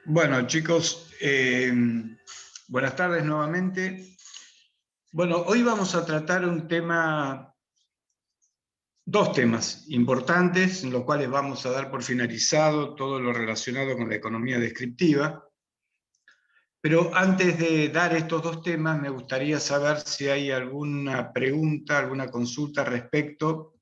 Bueno, chicos, buenas tardes nuevamente. Bueno, hoy vamos a tratar dos temas importantes, en los cuales vamos a dar por finalizado todo lo relacionado con la economía descriptiva. Pero antes de dar estos dos temas, me gustaría saber si hay alguna pregunta, alguna consulta respecto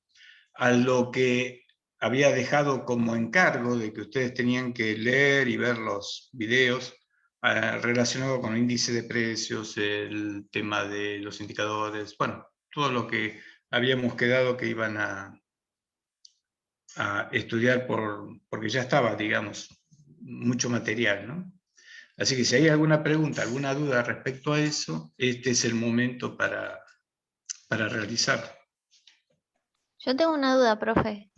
a lo que había dejado como encargo de que ustedes tenían que leer y ver los videos relacionado con el índice de precios, el tema de los indicadores, bueno, todo lo que habíamos quedado que iban a estudiar porque ya estaba, digamos, mucho material, ¿no? Así que si hay alguna pregunta, alguna duda respecto a eso, este es el momento para realizarlo. Yo tengo una duda, profe.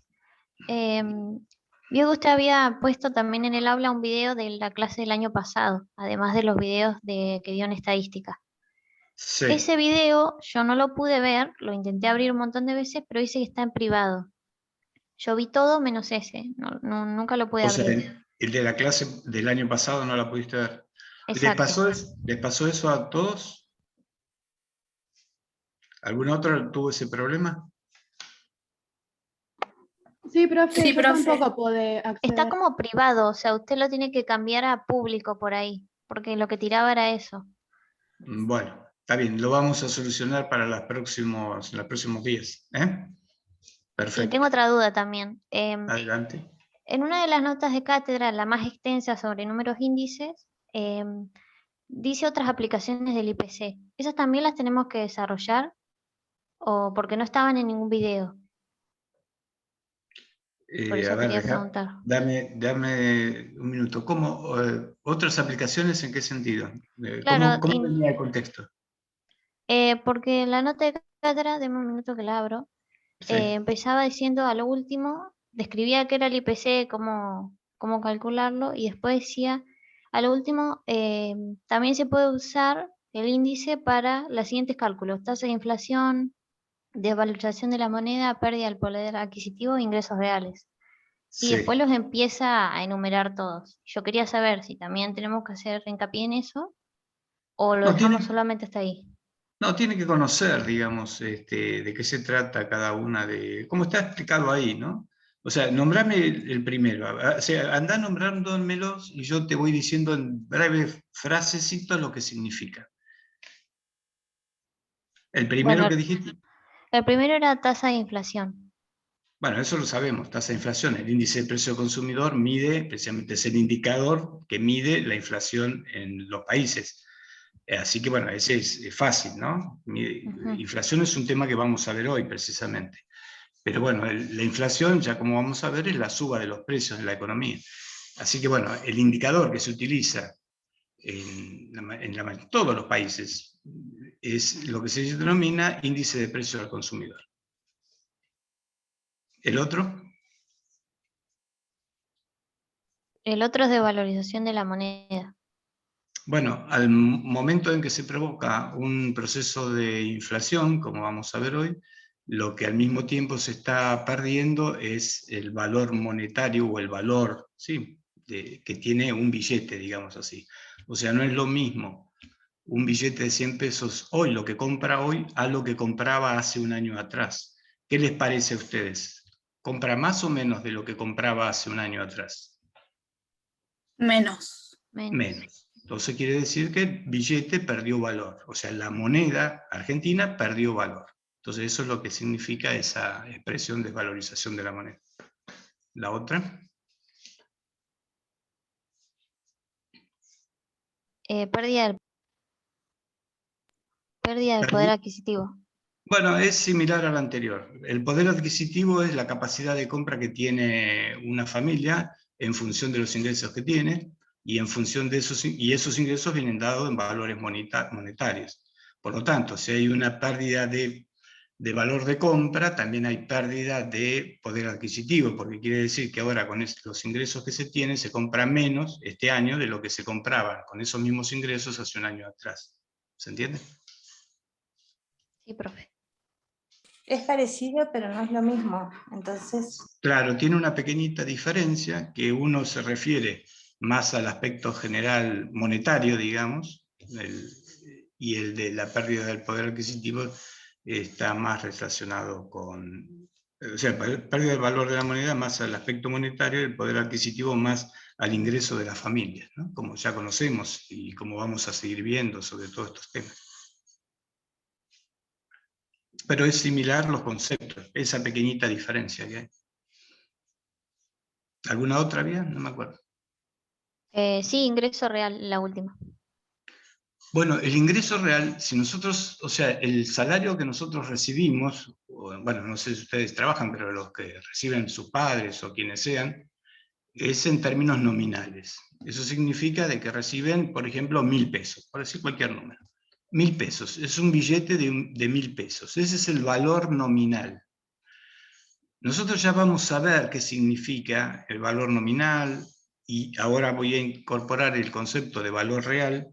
Vio que usted había puesto también en el aula un video de la clase del año pasado, además de los videos que dio en estadística. Sí. Ese video yo no lo pude ver, lo intenté abrir un montón de veces, pero dice que está en privado. Yo vi todo menos ese, nunca lo pude O sea, abrir. el de la clase del año pasado no la pudiste ver. Exacto. Les pasó eso a todos? ¿Algún otro tuvo ese problema? Sí, profe, Sí, yo profe. tampoco pude Está acceder. como privado, o sea, usted lo tiene que cambiar a público por ahí, porque lo que tiraba era eso. Bueno, está bien, lo vamos a solucionar para en los próximos días. Y tengo Perfecto. otra duda también. Adelante. En una de las notas de cátedra, la más extensa sobre números índices, dice otras aplicaciones del IPC. ¿Esas también las tenemos que desarrollar o porque no estaban en ningún video? Por A eso ver, quería preguntar. dame un minuto. ¿Cómo, otras aplicaciones en qué sentido? Claro, ¿Cómo venía el contexto? porque la nota de cátedra, deme un minuto que la abro, Sí. empezaba diciendo a lo último, describía qué era el IPC, cómo calcularlo, y después decía, a lo último, también se puede usar el índice para los siguientes cálculos: tasa de inflación, desvalorización de la moneda, pérdida del poder adquisitivo e ingresos reales. Y después Sí. los empieza a enumerar todos. Yo quería saber si también tenemos que hacer hincapié en eso o lo No, dejamos solamente hasta ahí. no, tiene que conocer, digamos, de qué se trata cada una de... Como está explicado ahí, ¿no? O sea, nombrame el primero. O sea, andá nombrándomelos y yo te voy diciendo en breves frasecitos lo que significa. El primero Bueno, que dijiste, el primero era tasa de inflación. bueno, eso lo sabemos, tasa de inflación. El índice de precio del consumidor mide, precisamente es el indicador que mide la inflación en los países. Así que bueno, ese es fácil, ¿no? Ujú. Inflación es un tema que vamos a ver hoy precisamente. Pero bueno, la inflación, ya como vamos a ver, es la suba de los precios en la economía. Así que bueno, el indicador que se utiliza en todos los países es lo que se denomina índice de precio al consumidor. El otro, El otro es de valorización de la moneda. bueno, al momento en que se provoca un proceso de inflación, como vamos a ver hoy, lo que al mismo tiempo se está perdiendo es el valor monetario o el valor, ¿sí?, que tiene un billete, digamos así. O sea, no es lo mismo un billete de 100 pesos hoy, lo que compra hoy, a lo que compraba hace un año atrás. ¿Qué les parece a ustedes? ¿Compra más o menos de lo que compraba hace un año atrás? Menos. Menos. Menos. Entonces quiere decir que el billete perdió valor, o sea, la moneda argentina perdió valor. Entonces eso es lo que significa esa expresión de desvalorización de la moneda. La otra. Pérdida del poder Perdi- adquisitivo. Bueno, es similar al anterior. El poder adquisitivo es la capacidad de compra que tiene una familia en función de los ingresos que tiene y en función de esos ingresos vienen dados en valores monetarios. Por lo tanto, si hay una pérdida de valor de compra, también hay pérdida de poder adquisitivo, porque quiere decir que ahora con los ingresos que se tienen se compra menos este año de lo que se compraba con esos mismos ingresos hace un año atrás. ¿Se entiende? Sí, profe. Es parecido, pero no es lo mismo. Entonces, Claro, tiene una pequeñita diferencia, que uno se refiere más al aspecto general monetario, digamos, y el de la pérdida del poder adquisitivo está más relacionado con, o sea, pérdida del valor de la moneda más al aspecto monetario y el poder adquisitivo más al ingreso de las familias, ¿no? Como ya conocemos y como vamos a seguir viendo sobre todos estos temas. Pero es similar los conceptos, esa pequeñita diferencia que hay. ¿Alguna otra vía? No me acuerdo. Sí, ingreso real, la última. Bueno, el ingreso real, si nosotros, o sea, el salario que nosotros recibimos, bueno, no sé si ustedes trabajan, pero los que reciben sus padres o quienes sean, es en términos nominales. Eso significa de que reciben, por ejemplo, 1.000 pesos, por decir cualquier número. 1.000 pesos, es un billete de 1.000 pesos, ese es el valor nominal. Nosotros ya vamos a ver qué significa el valor nominal, y ahora voy a incorporar el concepto de valor real,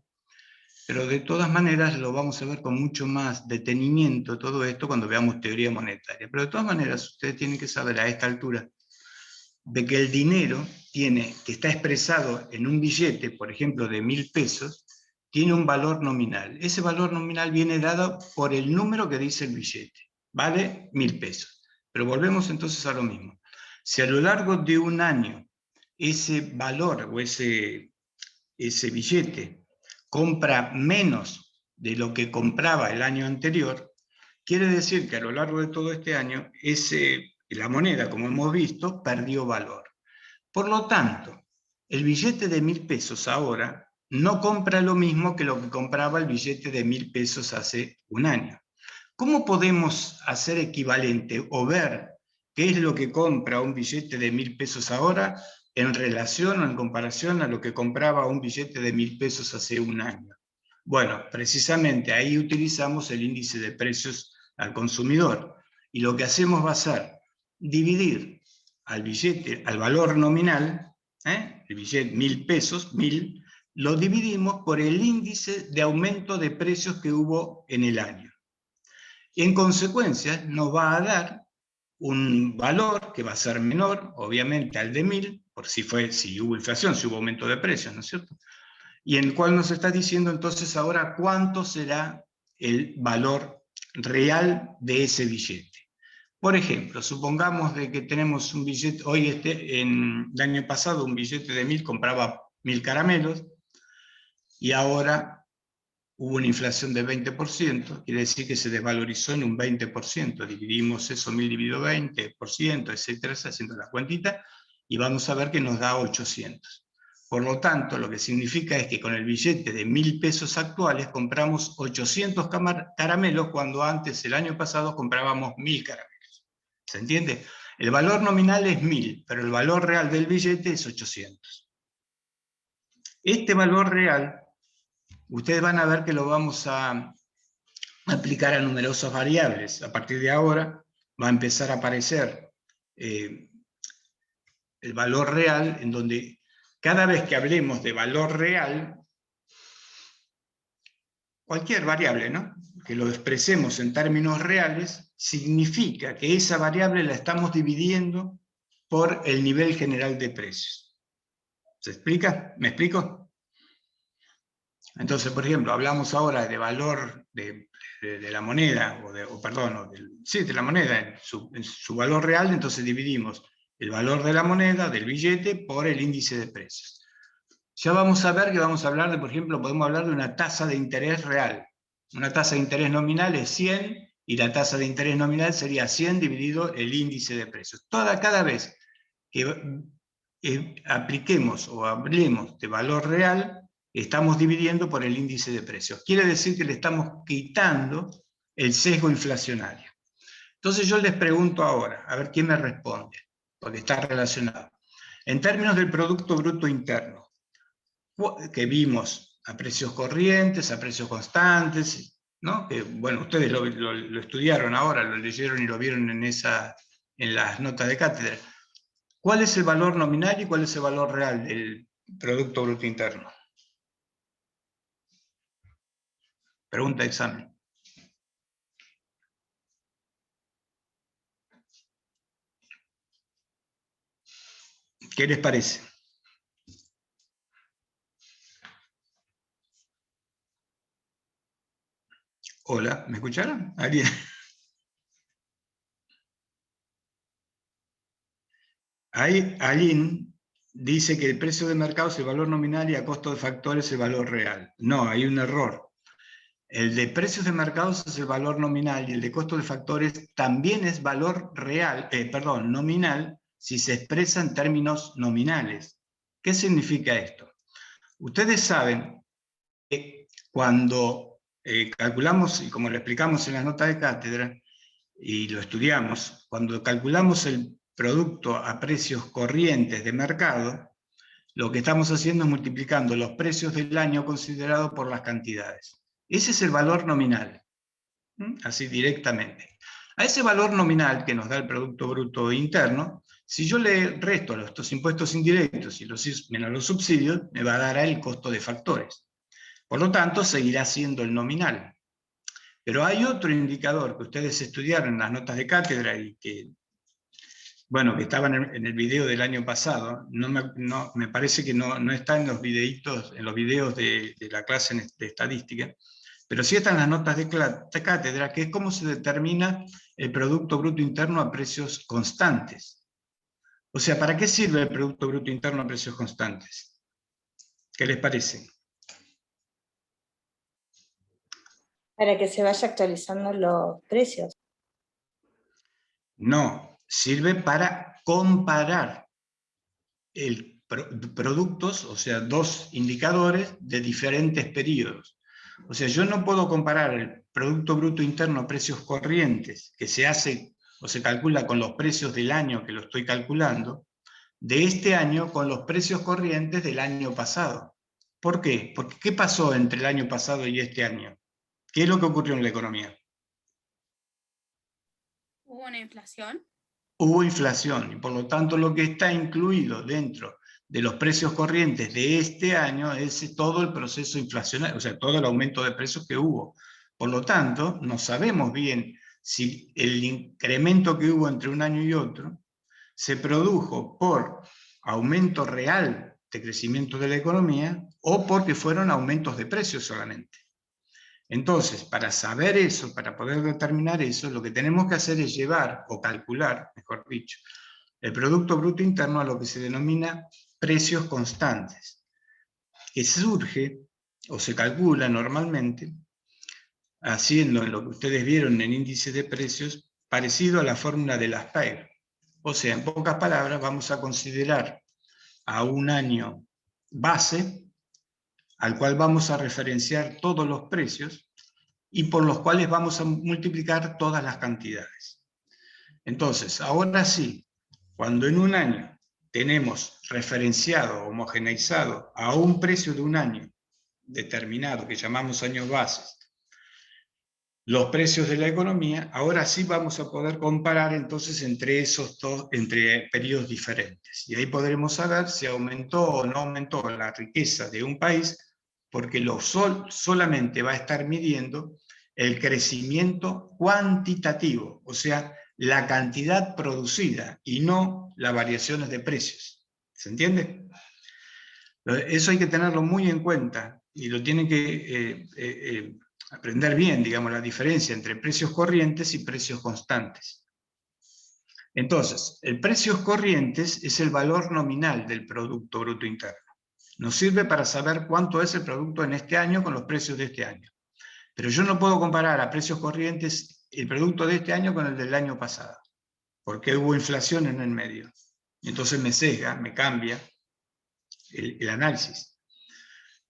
pero de todas maneras lo vamos a ver con mucho más detenimiento todo esto cuando veamos teoría monetaria. Pero de todas maneras ustedes tienen que saber a esta altura de que el dinero que está expresado en un billete, por ejemplo, de 1.000 pesos, tiene un valor nominal. Ese valor nominal viene dado por el número que dice el billete. Vale 1.000 pesos. Pero volvemos entonces a lo mismo. Si a lo largo de un año ese valor o ese billete compra menos de lo que compraba el año anterior, quiere decir que a lo largo de todo este año la moneda, como hemos visto, perdió valor. Por lo tanto, el billete de 1.000 pesos ahora no compra lo mismo que lo que compraba el billete de 1.000 pesos hace un año. ¿Cómo podemos hacer equivalente o ver qué es lo que compra un billete de 1.000 pesos ahora en relación o en comparación a lo que compraba un billete de 1.000 pesos hace un año? Bueno, precisamente ahí utilizamos el índice de precios al consumidor. Y lo que hacemos va a ser dividir al billete, al valor nominal, el billete 1.000 pesos, 1.000, lo dividimos por el índice de aumento de precios que hubo en el año. Y en consecuencia nos va a dar un valor que va a ser menor, obviamente, al de 1.000, por si hubo inflación, si hubo aumento de precios, ¿no es cierto? Y en el cual nos está diciendo entonces ahora cuánto será el valor real de ese billete. Por ejemplo, supongamos de que tenemos un billete, en el año pasado un billete de 1.000 compraba 1.000 caramelos, y ahora hubo una inflación del 20%, quiere decir que se desvalorizó en un 20%, dividimos eso 1.000 dividido 20%, etcétera, haciendo la cuentita, y vamos a ver que nos da 800. Por lo tanto, lo que significa es que con el billete de 1.000 pesos actuales compramos 800 caramelos, cuando antes, el año pasado, comprábamos 1.000 caramelos. ¿Se entiende? El valor nominal es 1.000, pero el valor real del billete es 800. Este valor real, ustedes van a ver que lo vamos a aplicar a numerosas variables. A partir de ahora va a empezar a aparecer el valor real, en donde cada vez que hablemos de valor real, cualquier variable, ¿no?, que lo expresemos en términos reales, significa que esa variable la estamos dividiendo por el nivel general de precios. ¿Se explica? ¿Me explico? Entonces, por ejemplo, hablamos ahora de valor de la moneda, de la moneda en su valor real, entonces dividimos el valor de la moneda, del billete, por el índice de precios. Ya vamos a ver que vamos a hablar de, por ejemplo, podemos hablar de una tasa de interés real. Una tasa de interés nominal es 100, y la tasa de interés nominal sería 100 dividido el índice de precios. Cada vez que apliquemos o hablemos de valor real, estamos dividiendo por el índice de precios. Quiere decir que le estamos quitando el sesgo inflacionario. Entonces yo les pregunto ahora, a ver quién me responde, porque está relacionado. En términos del Producto Bruto Interno, que vimos a precios corrientes, a precios constantes, ¿no?, que bueno, ustedes lo estudiaron ahora, lo leyeron y lo vieron en las notas de cátedra. ¿Cuál es el valor nominal y cuál es el valor real del Producto Bruto Interno? Pregunta de examen. ¿Qué les parece? Hola, ¿me escucharon? ¿Alguien? Ahí, Aline dice que el precio de mercado es el valor nominal y a costo de factores el valor real. No, hay un error. El de precios de mercados es el valor nominal y el de costo de factores también es valor real, nominal, si se expresa en términos nominales. ¿Qué significa esto? Ustedes saben que cuando calculamos, y como lo explicamos en las notas de cátedra, y lo estudiamos, cuando calculamos el producto a precios corrientes de mercado, lo que estamos haciendo es multiplicando los precios del año considerado por las cantidades. Ese es el valor nominal, así directamente. A ese valor nominal que nos da el Producto Bruto Interno, si yo le resto estos impuestos indirectos y menos los subsidios, me va a dar el costo de factores. Por lo tanto, seguirá siendo el nominal. Pero hay otro indicador que ustedes estudiaron en las notas de cátedra y que, bueno, que estaban en el video del año pasado, me parece que no está en los videitos, en los videos de la clase de estadística, pero sí están las notas de cátedra, que es cómo se determina el Producto Bruto Interno a precios constantes. O sea, ¿para qué sirve el Producto Bruto Interno a precios constantes? ¿Qué les parece? Para que se vaya actualizando los precios. No, sirve para comparar productos, o sea, dos indicadores de diferentes periodos. O sea, yo no puedo comparar el Producto Bruto Interno a precios corrientes, que se hace o se calcula con los precios del año que lo estoy calculando, de este año con los precios corrientes del año pasado. ¿Por qué? Porque ¿qué pasó entre el año pasado y este año? ¿Qué es lo que ocurrió en la economía? ¿Hubo una inflación? Hubo inflación, y por lo tanto lo que está incluido dentro de los precios corrientes de este año es todo el proceso inflacionario, o sea, todo el aumento de precios que hubo. Por lo tanto, no sabemos bien si el incremento que hubo entre un año y otro se produjo por aumento real de crecimiento de la economía o porque fueron aumentos de precios solamente. Entonces, para saber eso, para poder determinar eso, lo que tenemos que hacer es llevar, o calcular, mejor dicho, el Producto Bruto Interno a lo que se denomina precios constantes, que surge, o se calcula normalmente, haciendo lo que ustedes vieron en el índice de precios, parecido a la fórmula de Laspeyres. O sea, en pocas palabras, vamos a considerar a un año base, al cual vamos a referenciar todos los precios, y por los cuales vamos a multiplicar todas las cantidades. Entonces, ahora sí, cuando en un año tenemos referenciado, homogeneizado a un precio de un año determinado, que llamamos años bases, los precios de la economía, ahora sí vamos a poder comparar entonces entre esos dos, entre periodos diferentes. Y ahí podremos saber si aumentó o no aumentó la riqueza de un país, porque solamente va a estar midiendo el crecimiento cuantitativo, o sea, la cantidad producida y no las variaciones de precios. ¿Se entiende? Eso hay que tenerlo muy en cuenta y lo tienen que aprender bien, digamos, la diferencia entre precios corrientes y precios constantes. Entonces, el precios corrientes es el valor nominal del Producto Bruto Interno. Nos sirve para saber cuánto es el producto en este año con los precios de este año. Pero yo no puedo comparar a precios corrientes el producto de este año con el del año pasado, porque hubo inflación en el medio. Entonces me sesga, me cambia el análisis.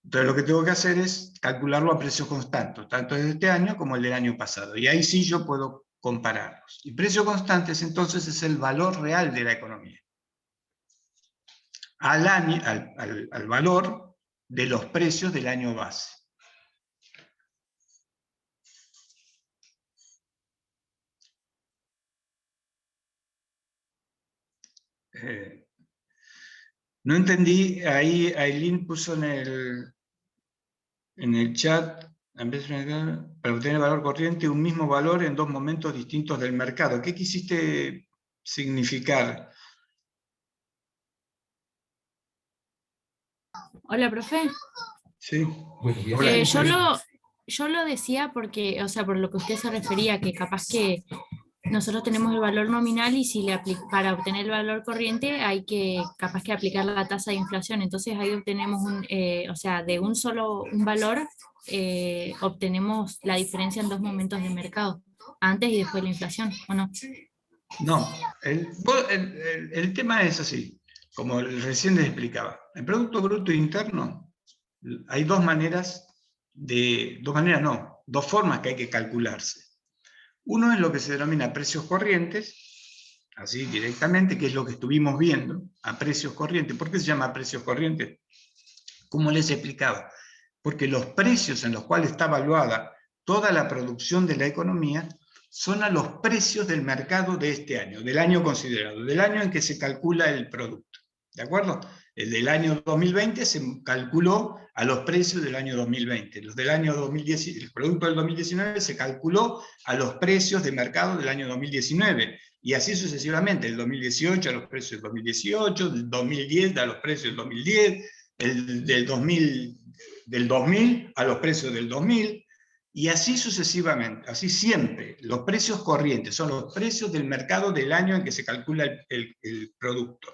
Entonces lo que tengo que hacer es calcularlo a precios constantes, tanto de este año como el del año pasado. Y ahí sí yo puedo compararlos. Y precios constantes entonces es el valor real de la economía. Al valor de los precios del año base. No entendí, ahí Aileen puso en el chat, en vez de para obtener valor corriente, un mismo valor en dos momentos distintos del mercado. ¿Qué quisiste significar? Hola, profe. Sí. Hola. yo lo decía porque, o sea, por lo que usted se refería, que capaz que nosotros tenemos el valor nominal y si para obtener el valor corriente hay que capaz que aplicar la tasa de inflación. Entonces ahí obtenemos o sea, de un valor obtenemos la diferencia en dos momentos de mercado, antes y después de la inflación, ¿o no? No, el tema es así, como recién les explicaba. El Producto Bruto Interno, hay dos formas que hay que calcularse. Uno es lo que se denomina precios corrientes, así directamente, que es lo que estuvimos viendo, a precios corrientes. ¿Por qué se llama precios corrientes? Como les explicaba, porque los precios en los cuales está evaluada toda la producción de la economía son a los precios del mercado de este año, del año considerado, del año en que se calcula el producto. ¿De acuerdo? El del año 2020 se calculó a los precios del año 2020. Los del año 2010, el producto del 2019 se calculó a los precios de mercado del año 2019. Y así sucesivamente, el 2018 a los precios del 2018, del 2010 a los precios del 2010, del 2000 a los precios del 2000, y así sucesivamente, así siempre. Los precios corrientes son los precios del mercado del año en que se calcula el producto.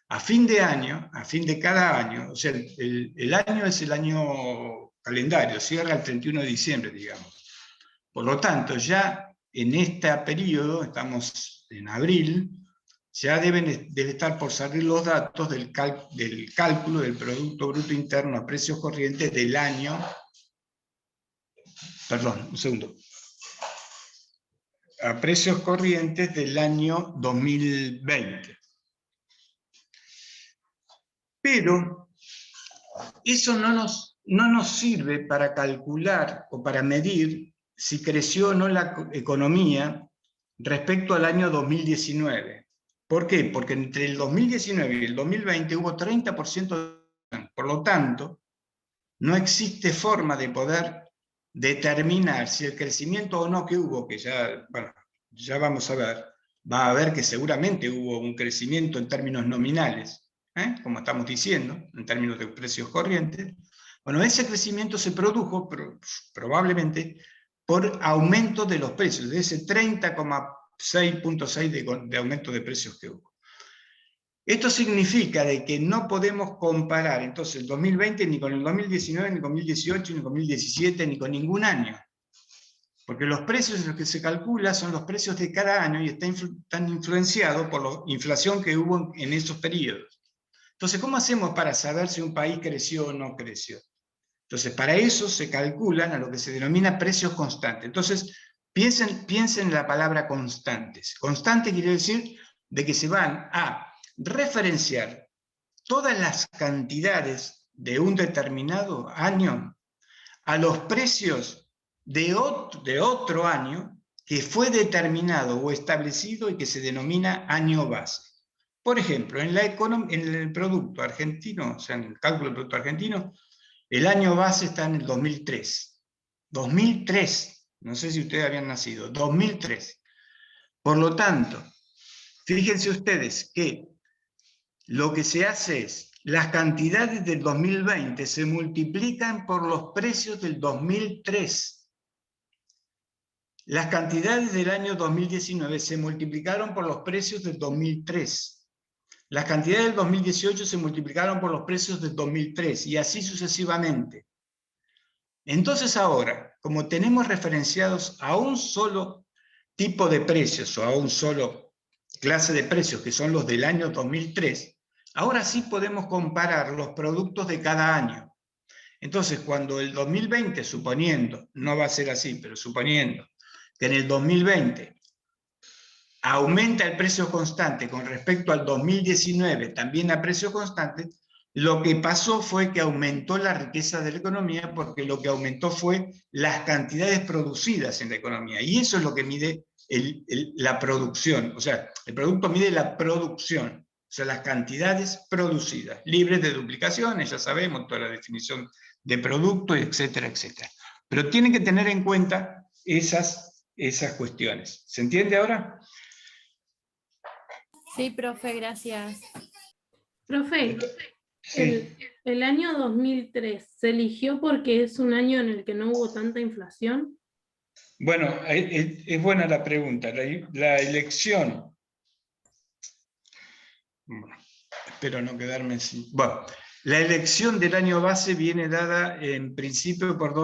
A fin de año, a fin de cada año, o sea, el año es el año calendario, cierra el 31 de diciembre, digamos. Por lo tanto, ya en este periodo, estamos en abril, ya debe estar por salir los datos del cálculo del Producto Bruto Interno a precios corrientes del año, perdón, un segundo, a precios corrientes del año 2020. Pero eso no nos sirve para calcular o para medir si creció o no la economía respecto al año 2019. ¿Por qué? Porque entre el 2019 y el 2020 hubo 30% de... Por lo tanto, no existe forma de poder determinar si el crecimiento o no que hubo, que ya, bueno, ya vamos a ver, va a ver que seguramente hubo un crecimiento en términos nominales, como estamos diciendo, en términos de precios corrientes. Bueno, ese crecimiento se produjo probablemente por aumento de los precios, de ese 30,6 de aumento de precios que hubo. Esto significa de que no podemos comparar entonces el 2020 ni con el 2019, ni con 2018, ni con 2017, ni con ningún año. Porque los precios en los que se calcula son los precios de cada año y están influenciados por la inflación que hubo en esos periodos. Entonces, ¿cómo hacemos para saber si un país creció o no creció? Entonces, para eso se calculan a lo que se denomina precios constantes. Entonces, piensen en la palabra constantes. Constante quiere decir de que se van a referenciar todas las cantidades de un determinado año a los precios de otro año que fue determinado o establecido y que se denomina año base. Por ejemplo, en el producto argentino, o sea, en el cálculo del producto argentino, el año base está en el 2003. 2003, no sé si ustedes habían nacido, 2003. Por lo tanto, fíjense ustedes que lo que se hace es, las cantidades del 2020 se multiplican por los precios del 2003. Las cantidades del año 2019 se multiplicaron por los precios del 2003. Las cantidades del 2018 se multiplicaron por los precios del 2003, y así sucesivamente. Entonces ahora, como tenemos referenciados a un solo tipo de precios, o a un solo clase de precios, que son los del año 2003, ahora sí podemos comparar los productos de cada año. Entonces, cuando el 2020, suponiendo, no va a ser así, pero suponiendo que en el 2020 aumenta el precio constante con respecto al 2019, también a precio constante, lo que pasó fue que aumentó la riqueza de la economía, porque lo que aumentó fue las cantidades producidas en la economía. Y eso es lo que mide la producción. O sea, el producto mide la producción, o sea, las cantidades producidas, libres de duplicaciones, ya sabemos toda la definición de producto, etcétera, etcétera. Pero tienen que tener en cuenta esas cuestiones. ¿Se entiende ahora? Sí, profe, gracias. Profe, Sí. El año 2003 se eligió porque es un año en el que no hubo tanta inflación. Bueno, es buena la pregunta. La elección, bueno, espero no quedarme sin... Bueno, la elección del año base viene dada en principio por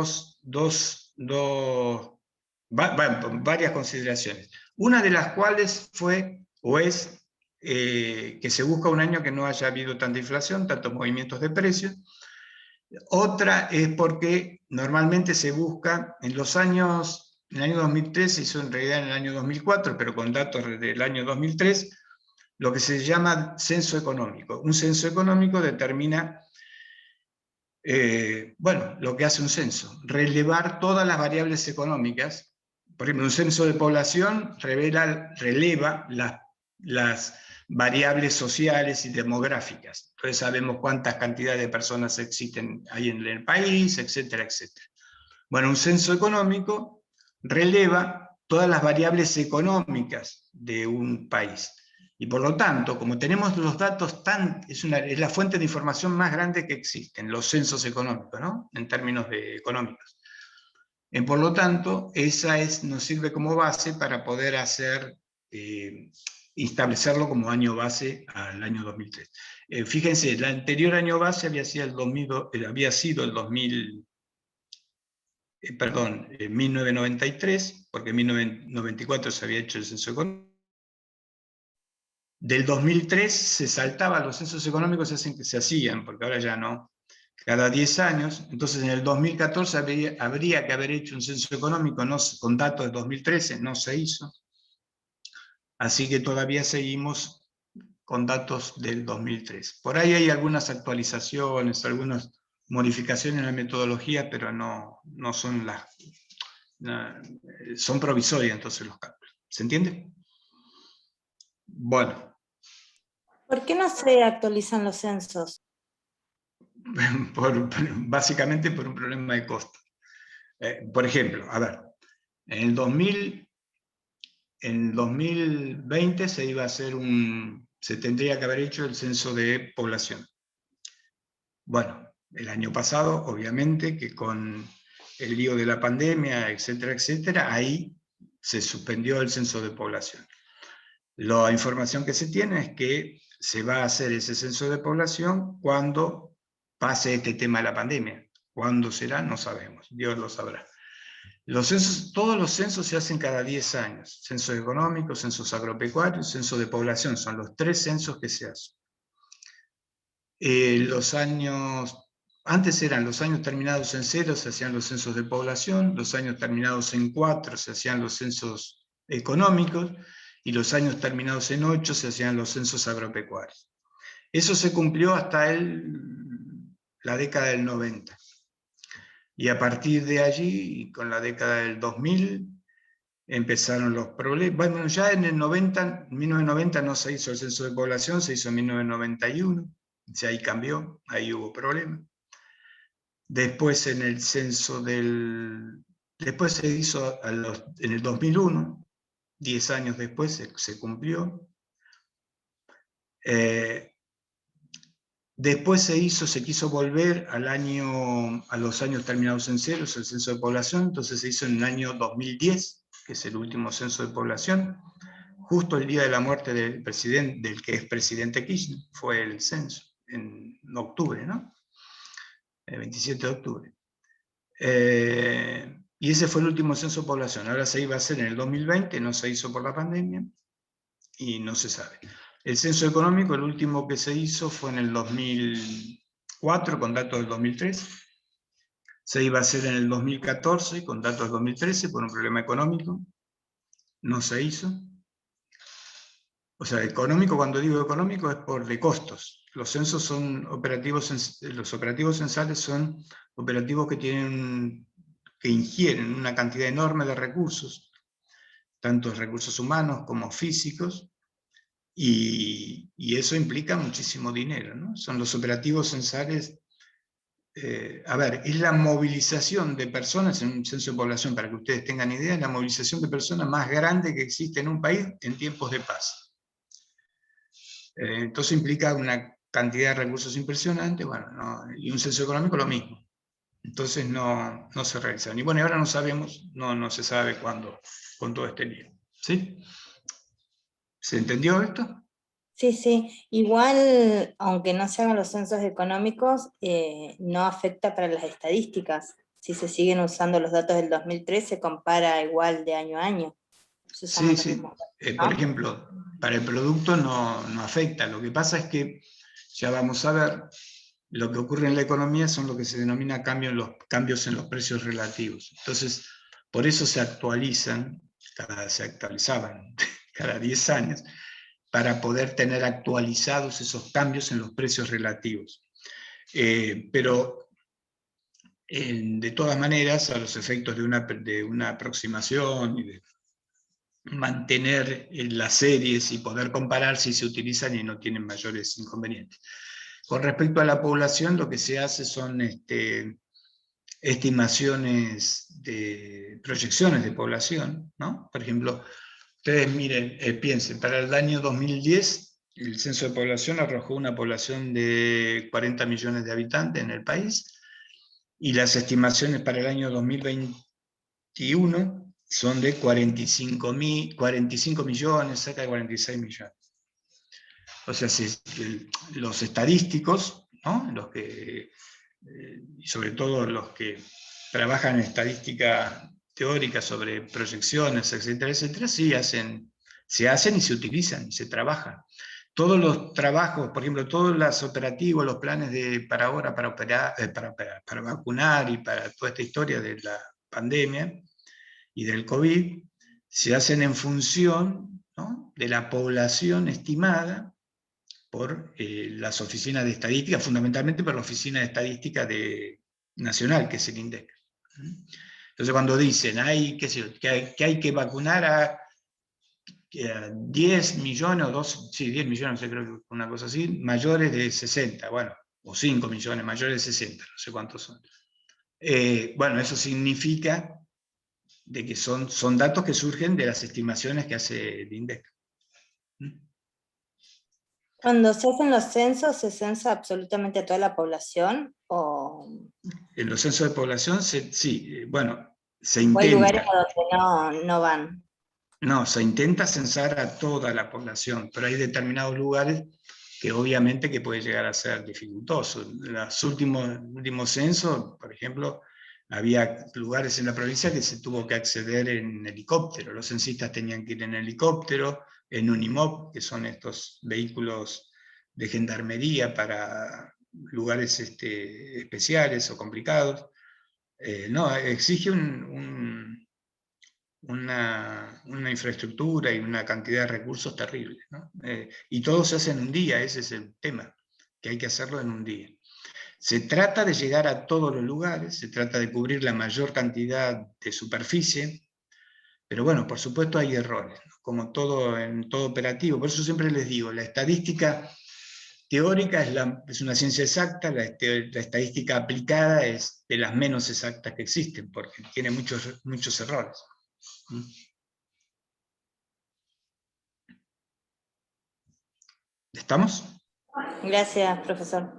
varias consideraciones. Una de las cuales fue o es que se busca un año que no haya habido tanta inflación, tantos movimientos de precios. Otra es porque normalmente se busca en el año 2003 se hizo en realidad en el año 2004, pero con datos del año 2003, lo que se llama censo económico. Un censo económico determina, bueno, lo que hace un censo, relevar todas las variables económicas. Por ejemplo, un censo de población releva las variables sociales y demográficas. Entonces sabemos cuántas cantidades de personas existen ahí en el país, etcétera, etcétera. Bueno, un censo económico releva todas las variables económicas de un país. Y por lo tanto, como tenemos los datos es la fuente de información más grande que existen, los censos económicos, ¿no? En términos económicos. Por lo tanto, nos sirve como base para poder establecerlo como año base al año 2003. Fíjense, el anterior año base había sido el 1993, porque en 1994 se había hecho el censo económico. Del 2003 se saltaba, los censos económicos se hacían, porque ahora ya no, cada 10 años. Entonces en el 2014 habría que haber hecho un censo económico con datos de 2013, no se hizo. Así que todavía seguimos con datos del 2003. Por ahí hay algunas actualizaciones, algunas modificaciones en la metodología, pero no son son provisorias entonces los cálculos. ¿Se entiende? Bueno. ¿Por qué no se actualizan los censos? Básicamente por un problema de costo. Por ejemplo, a ver, en el 2020 se tendría que haber hecho el censo de población. Bueno, el año pasado, obviamente, que con el lío de la pandemia, etcétera, etcétera, ahí se suspendió el censo de población. La información que se tiene es que se va a hacer ese censo de población cuando pase este tema de la pandemia. ¿Cuándo será? No sabemos, Dios lo sabrá. Todos los censos se hacen cada 10 años. Censos económicos, censos agropecuarios, censo de población, son los 3 censos que se hacen. Antes eran los años terminados en 0, se hacían los censos de población, los años terminados en 4 se hacían los censos económicos, y los años terminados en 8 se hacían los censos agropecuarios. Eso se cumplió hasta la década del 90. Y a partir de allí, con la década del 2000, empezaron los problemas. Bueno, ya en 1990 no se hizo el censo de población, se hizo en 1991, ahí cambió, ahí hubo problemas. Después en el censo después se hizo en el 2001, 10 años después se cumplió. Después se quiso volver a los años terminados en 0, el censo de población, entonces se hizo en el año 2010, que es el último censo de población, justo el día de la muerte del que es presidente Kirchner, fue el censo, en octubre, ¿no? El 27 de octubre. Y ese fue el último censo de población. Ahora se iba a hacer en el 2020, no se hizo por la pandemia, y no se sabe. El censo económico, el último que se hizo fue en el 2004, con datos del 2003. Se iba a hacer en el 2014, con datos del 2013, por un problema económico. No se hizo. O sea, económico, cuando digo económico, es de costos. Los censos son los operativos censales son operativos que ingieren una cantidad enorme de recursos, tanto recursos humanos como físicos, y eso implica muchísimo dinero, ¿no? Son los operativos censales. Es la movilización de personas en un censo de población, para que ustedes tengan idea, es la movilización de personas más grande que existe en un país en tiempos de paz. Entonces implica una cantidad de recursos impresionante, bueno, y un censo económico lo mismo. Entonces no se realizaron. Y bueno, ahora no sabemos, no se sabe cuándo con todo este lío. ¿Sí? ¿Se entendió esto? Sí, sí. Igual, aunque no se hagan los censos económicos, no afecta para las estadísticas. Si se siguen usando los datos del 2003, se compara igual de año a año. Si usamos Sí, los sí. mismos datos, Por ¿no? ejemplo, para el producto no afecta. Lo que pasa es que, ya vamos a ver, lo que ocurre en la economía son lo que se denomina cambios en los precios relativos. Entonces, por eso se actualizaban cada 10 años, para poder tener actualizados esos cambios en los precios relativos. Pero, de todas maneras, a los efectos de una aproximación y de mantener las series y poder comparar si se utilizan y no tienen mayores inconvenientes. Con respecto a la población, lo que se hace son estimaciones de proyecciones de población, ¿no? Por ejemplo, ustedes miren, piensen, para el año 2010, el censo de población arrojó una población de 40 millones de habitantes en el país, y las estimaciones para el año 2021 son de 45 millones, cerca de 46 millones. O sea, los estadísticos, ¿no? Los que, y sobre todo los que trabajan en estadística teórica sobre proyecciones, etcétera, etcétera, sí se hacen y se utilizan, y se trabajan. Todos los trabajos, por ejemplo, todos los operativos, los planes para ahora, para vacunar y para toda esta historia de la pandemia y del COVID, se hacen en función, ¿no?, de la población estimada por las oficinas de estadística, fundamentalmente por la Oficina de Estadística Nacional, que es el INDEC. Entonces, cuando dicen que hay que vacunar a 10 millones, 10 millones, creo que una cosa así, mayores de 60, bueno, o 5 millones mayores de 60, no sé cuántos son. Bueno, eso significa de que son datos que surgen de las estimaciones que hace el INDEC. Cuando se hacen los censos, ¿se censa absolutamente a toda la población? ¿O En los censos de población, sí, bueno, se hay lugares intenta. a donde no van? No, se intenta censar a toda la población, pero hay determinados lugares que obviamente que puede llegar a ser dificultoso. En los últimos censos, por ejemplo, había lugares en la provincia que se tuvo que acceder en helicóptero. Los censistas tenían que ir en helicóptero, en Unimog, que son estos vehículos de gendarmería para lugares especiales o complicados. No, exige una infraestructura y una cantidad de recursos terribles, ¿no? Y todo se hace en un día, ese es el tema, que hay que hacerlo en un día. Se trata de llegar a todos los lugares, se trata de cubrir la mayor cantidad de superficie, pero bueno, por supuesto hay errores, ¿no?, como en todo operativo. Por eso siempre les digo, la estadística teórica es una ciencia exacta, la estadística aplicada es de las menos exactas que existen, porque tiene muchos errores. ¿Estamos? Gracias, profesor.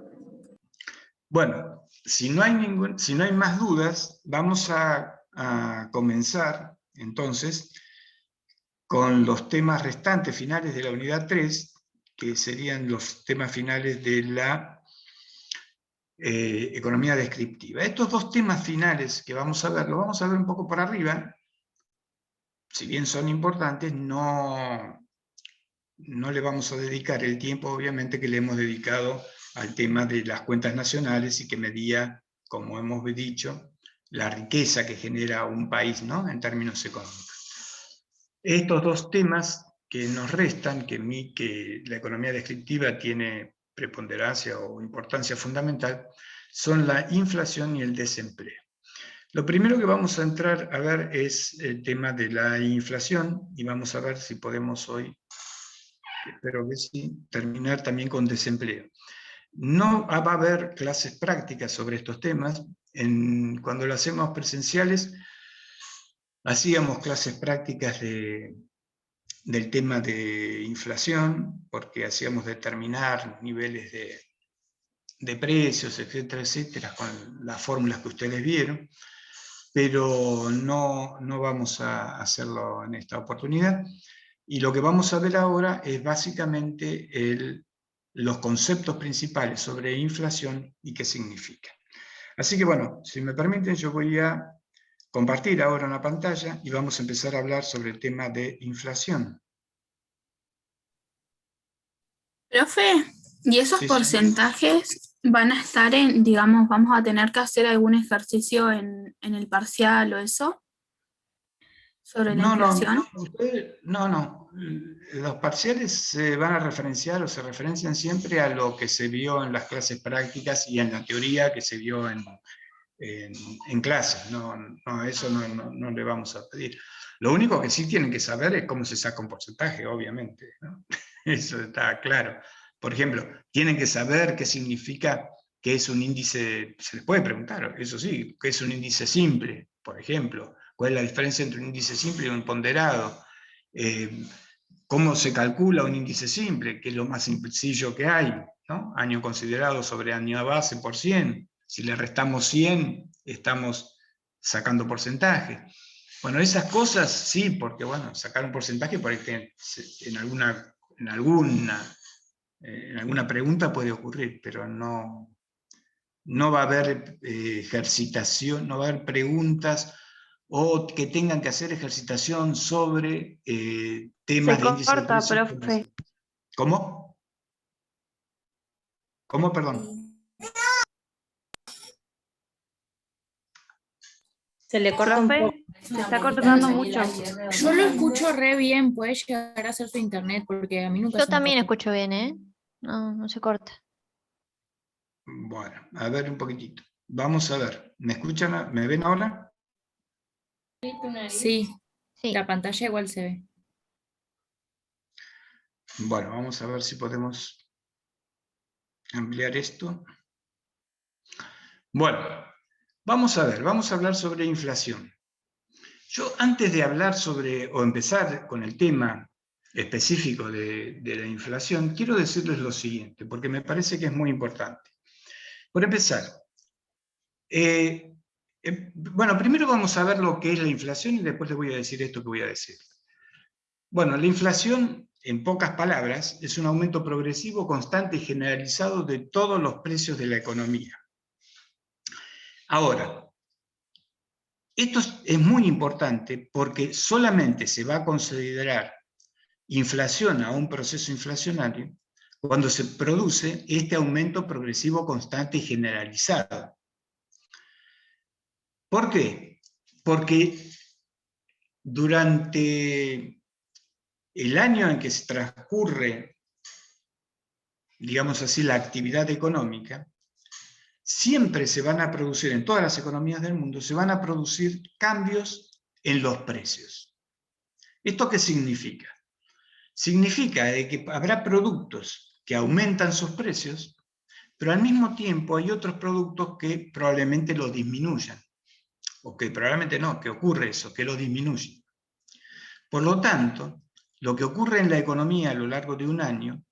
Bueno, si no hay más dudas, vamos a comenzar entonces con los temas restantes finales de la unidad 3, que serían los temas finales de la economía descriptiva. Estos dos temas finales que vamos a ver, los vamos a ver un poco por arriba. Si bien son importantes, no le vamos a dedicar el tiempo, obviamente, que le hemos dedicado al tema de las cuentas nacionales y que medía, como hemos dicho, la riqueza que genera un país, ¿no?, en términos económicos. Estos dos temas que nos restan, que la economía descriptiva tiene preponderancia o importancia fundamental, son la inflación y el desempleo. Lo primero que vamos a entrar a ver es el tema de la inflación, y vamos a ver si podemos hoy, espero que sí, terminar también con desempleo. No va a haber clases prácticas sobre estos temas. Cuando lo hacemos presenciales, hacíamos clases prácticas de del tema de inflación, porque hacíamos determinar niveles de precios, etcétera, etcétera, con las fórmulas que ustedes vieron, pero no vamos a hacerlo en esta oportunidad. Y lo que vamos a ver ahora es básicamente los conceptos principales sobre inflación y qué significa. Así que bueno, si me permiten, yo voy a compartir ahora una pantalla y vamos a empezar a hablar sobre el tema de inflación. Profe, ¿y esos Sí, sí. porcentajes van a estar en, digamos, vamos a tener que hacer algún ejercicio en el parcial o eso? ¿Sobre la inflación? No. Los parciales se van a referenciar o se referencian siempre a lo que se vio en las clases prácticas y en la teoría que se vio en clases. No, eso no le vamos a pedir. Lo único que sí tienen que saber es cómo se saca un porcentaje, obviamente, ¿no? Eso está claro. Por ejemplo, tienen que saber qué significa que es un índice, se les puede preguntar, eso sí, qué es un índice simple, por ejemplo, cuál es la diferencia entre un índice simple y un ponderado, cómo se calcula un índice simple, que es lo más sencillo que hay, ¿no? Año considerado sobre año base por 100, si le restamos 100, estamos sacando porcentaje. Bueno, esas cosas sí, porque bueno, sacar un porcentaje por ahí en alguna pregunta puede ocurrir, pero no va a haber ejercitación, no va a haber preguntas o que tengan que hacer ejercitación sobre temas Se de índice de corta, precios. profe. ¿Cómo? ¿Cómo, perdón? Se le corta un poco. Profe, se está cortando mucho. Yo lo escucho re bien, puede llegar a ser su internet, porque a mí nunca Yo se me también cortó. escucho bien, ¿eh? No se corta. Bueno, a ver un poquitito. Vamos a ver. ¿Me escuchan? ¿Me ven ahora? Sí, Sí. la pantalla igual se ve. Bueno, vamos a ver si podemos ampliar esto. Bueno, vamos a ver, vamos a hablar sobre inflación. Yo antes de hablar sobre, o empezar con el tema específico de la inflación, quiero decirles lo siguiente, porque me parece que es muy importante. Por empezar, bueno, primero vamos a ver lo que es la inflación y después les voy a decir esto que voy a decir. Bueno, la inflación, en pocas palabras, es un aumento progresivo, constante y generalizado de todos los precios de la economía. Ahora, esto es muy importante porque solamente se va a considerar inflación a un proceso inflacionario cuando se produce este aumento progresivo, constante y generalizado. ¿Por qué? Porque durante el año en que se transcurre, digamos así, la actividad económica, siempre se van a producir, en todas las economías del mundo, se van a producir cambios en los precios. ¿Esto qué significa? Significa que habrá productos que aumentan sus precios, pero al mismo tiempo hay otros productos que probablemente los disminuyan, o que probablemente no, que ocurre eso, que los disminuyen. Por lo tanto, lo que ocurre en la economía a lo largo de un año,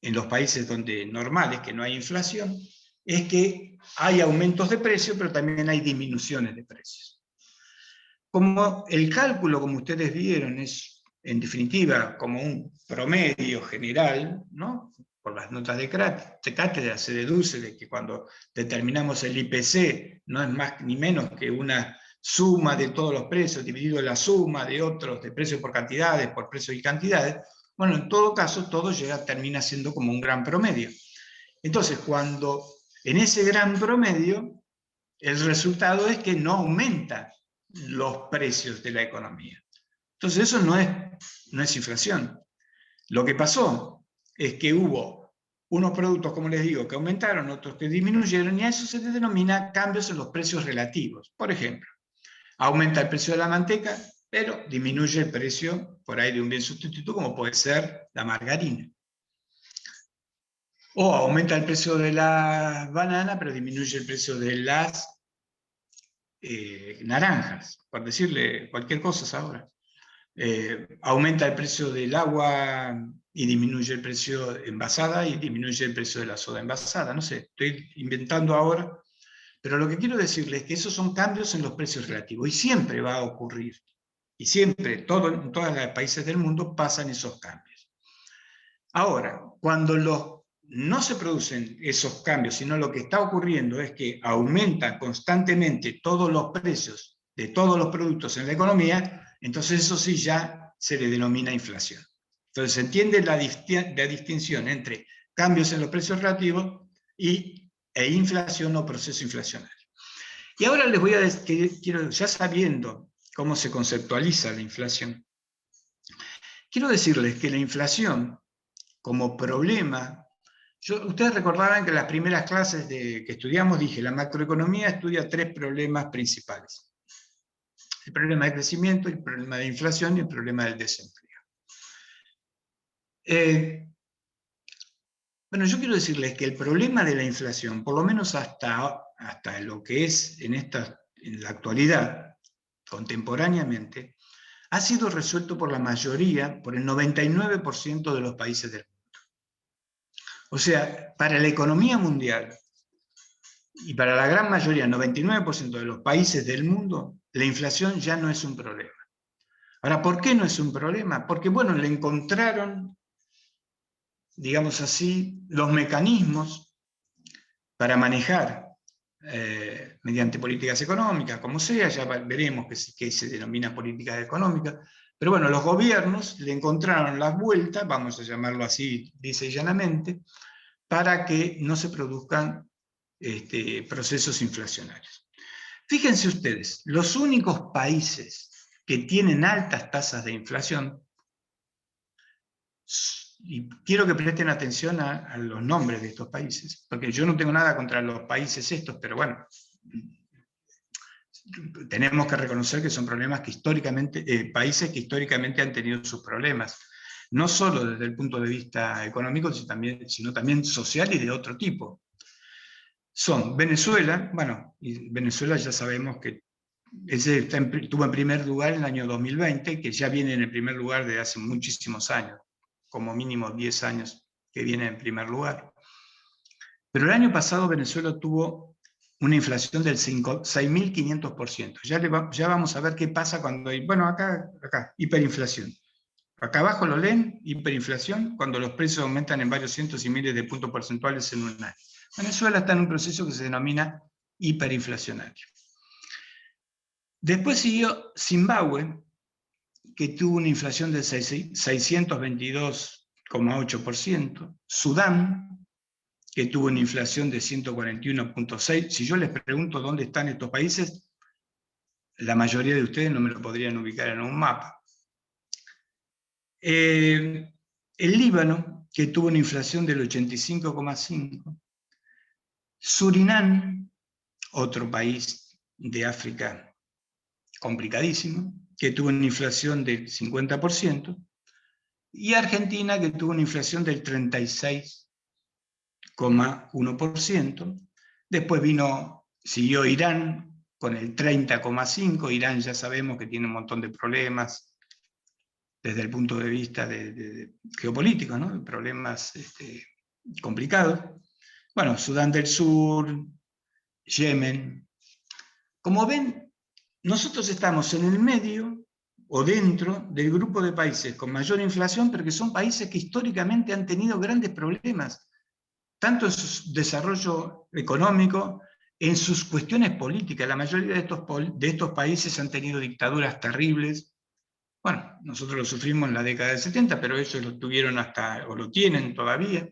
en los países donde normales, que no hay inflación, es que hay aumentos de precios, pero también hay disminuciones de precios. Como el cálculo, como ustedes vieron, es en definitiva como un promedio general, ¿no? Por las notas de cátedra se deduce de que cuando determinamos el IPC no es más ni menos que una suma de todos los precios dividido en la suma de otros, de precios por cantidades, por precios y cantidades. Bueno, en todo caso, todo termina siendo como un gran promedio. Entonces, cuando en ese gran promedio, el resultado es que no aumenta los precios de la economía. Entonces, eso no es inflación. Lo que pasó es que hubo unos productos, como les digo, que aumentaron, otros que disminuyeron, y a eso se le denomina cambios en los precios relativos. Por ejemplo, aumenta el precio de la manteca, pero disminuye el precio por ahí de un bien sustituto, como puede ser la margarina. O aumenta el precio de la banana, pero disminuye el precio de las naranjas, por decirle cualquier cosa ahora. aumenta el precio del agua y disminuye el precio envasada y disminuye el precio de la soda envasada. No sé, estoy inventando ahora, pero lo que quiero decirles es que esos son cambios en los precios relativos y siempre va a ocurrir. Y siempre, en todos los países del mundo pasan esos cambios. Ahora, cuando no se producen esos cambios, sino lo que está ocurriendo es que aumentan constantemente todos los precios de todos los productos en la economía, entonces eso sí ya se le denomina inflación. Entonces se entiende la distinción entre cambios en los precios relativos e inflación o proceso inflacionario. Y ahora les voy a decir, ya sabiendo cómo se conceptualiza la inflación, quiero decirles que la inflación como problema, ustedes recordarán que en las primeras clases que estudiamos dije, la macroeconomía estudia 3 problemas principales. El problema de crecimiento, el problema de inflación y el problema del desempleo. Bueno, yo quiero decirles que el problema de la inflación, por lo menos hasta lo que es en la actualidad, contemporáneamente, ha sido resuelto por la mayoría, por el 99% de los países del mundo. O sea, para la economía mundial y para la gran mayoría, 99% de los países del mundo, la inflación ya no es un problema. Ahora, ¿por qué no es un problema? Porque, bueno, le encontraron, digamos así, los mecanismos para manejar mediante políticas económicas, como sea, ya veremos qué se denomina políticas económicas, pero bueno, los gobiernos le encontraron las vueltas, vamos a llamarlo así, lisa y llanamente, para que no se produzcan procesos inflacionarios. Fíjense ustedes, los únicos países que tienen altas tasas de inflación, y quiero que presten atención a los nombres de estos países, porque yo no tengo nada contra los países estos, pero bueno, tenemos que reconocer que son problemas que países que históricamente han tenido sus problemas, no solo desde el punto de vista económico, sino también social y de otro tipo. Son Venezuela, bueno, y Venezuela ya sabemos que estuvo en primer lugar en el año 2020, que ya viene en el primer lugar de hace muchísimos años, como mínimo 10 años que viene en primer lugar. Pero el año pasado Venezuela tuvo una inflación del 6.500%. Ya vamos a ver qué pasa cuando hay, bueno, acá, hiperinflación. Acá abajo lo leen, hiperinflación, cuando los precios aumentan en varios cientos y miles de puntos porcentuales en un año. Venezuela está en un proceso que se denomina hiperinflacionario. Después siguió Zimbabue, que tuvo una inflación del 622,8%. Sudán, que tuvo una inflación de 141,6%. Si yo les pregunto dónde están estos países, la mayoría de ustedes no me lo podrían ubicar en un mapa. El Líbano, que tuvo una inflación del 85,5%. Surinam, otro país de África complicadísimo, que tuvo una inflación del 50%, y Argentina, que tuvo una inflación del 36,1%. Después siguió Irán con el 30,5%. Irán ya sabemos que tiene un montón de problemas desde el punto de vista geopolítico, ¿no? Problemas complicados. Bueno, Sudán del Sur, Yemen. Como ven, nosotros estamos en el medio o dentro del grupo de países con mayor inflación, pero que son países que históricamente han tenido grandes problemas, tanto en su desarrollo económico, en sus cuestiones políticas. La mayoría de estos países han tenido dictaduras terribles. Bueno, nosotros lo sufrimos en la década del 70, pero ellos lo tuvieron o lo tienen todavía.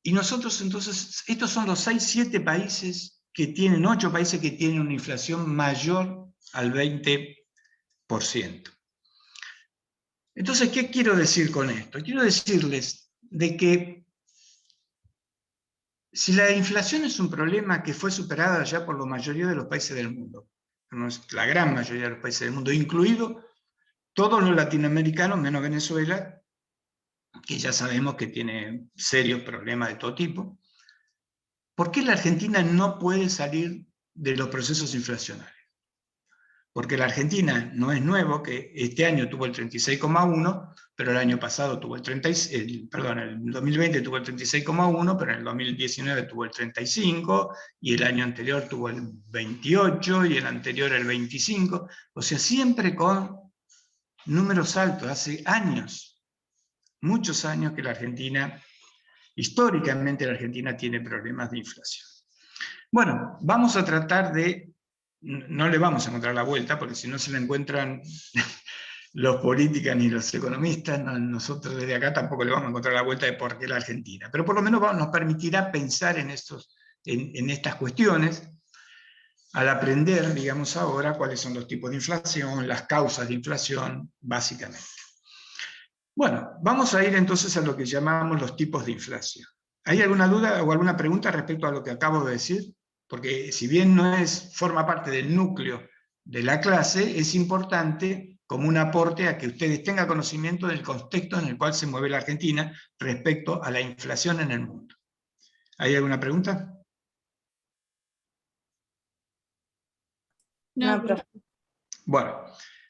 Y nosotros entonces, estos son los 6, 7 países que tienen, 8 países que tienen una inflación mayor al 20%. Entonces, ¿qué quiero decir con esto? Quiero decirles de que si la inflación es un problema que fue superada ya por la mayoría de los países del mundo, la gran mayoría de los países del mundo, incluido todos los latinoamericanos, menos Venezuela, que ya sabemos que tiene serios problemas de todo tipo, ¿por qué la Argentina no puede salir de los procesos inflacionarios? porque la Argentina no es nuevo, que este año tuvo el 36,1, pero el año pasado tuvo el 36, perdón, el 2020 tuvo el 36,1, pero en el 2019 tuvo el 35, y el año anterior tuvo el 28, y el anterior el 25, o sea, siempre con números altos, hace años, muchos años que la Argentina, históricamente la Argentina tiene problemas de inflación. Bueno, vamos a tratar de, no le vamos a encontrar la vuelta, porque si no se la encuentran los políticos ni los economistas, nosotros desde acá tampoco le vamos a encontrar la vuelta de por qué la Argentina, pero por lo menos nos permitirá pensar en estas cuestiones, al aprender, digamos ahora, cuáles son los tipos de inflación, las causas de inflación, básicamente. Bueno, vamos a ir entonces a lo que llamamos los tipos de inflación. ¿Hay alguna duda o alguna pregunta respecto a lo que acabo de decir? Porque si bien no forma parte del núcleo de la clase, es importante como un aporte a que ustedes tengan conocimiento del contexto en el cual se mueve la Argentina respecto a la inflación en el mundo. ¿Hay alguna pregunta? No, profe. Bueno,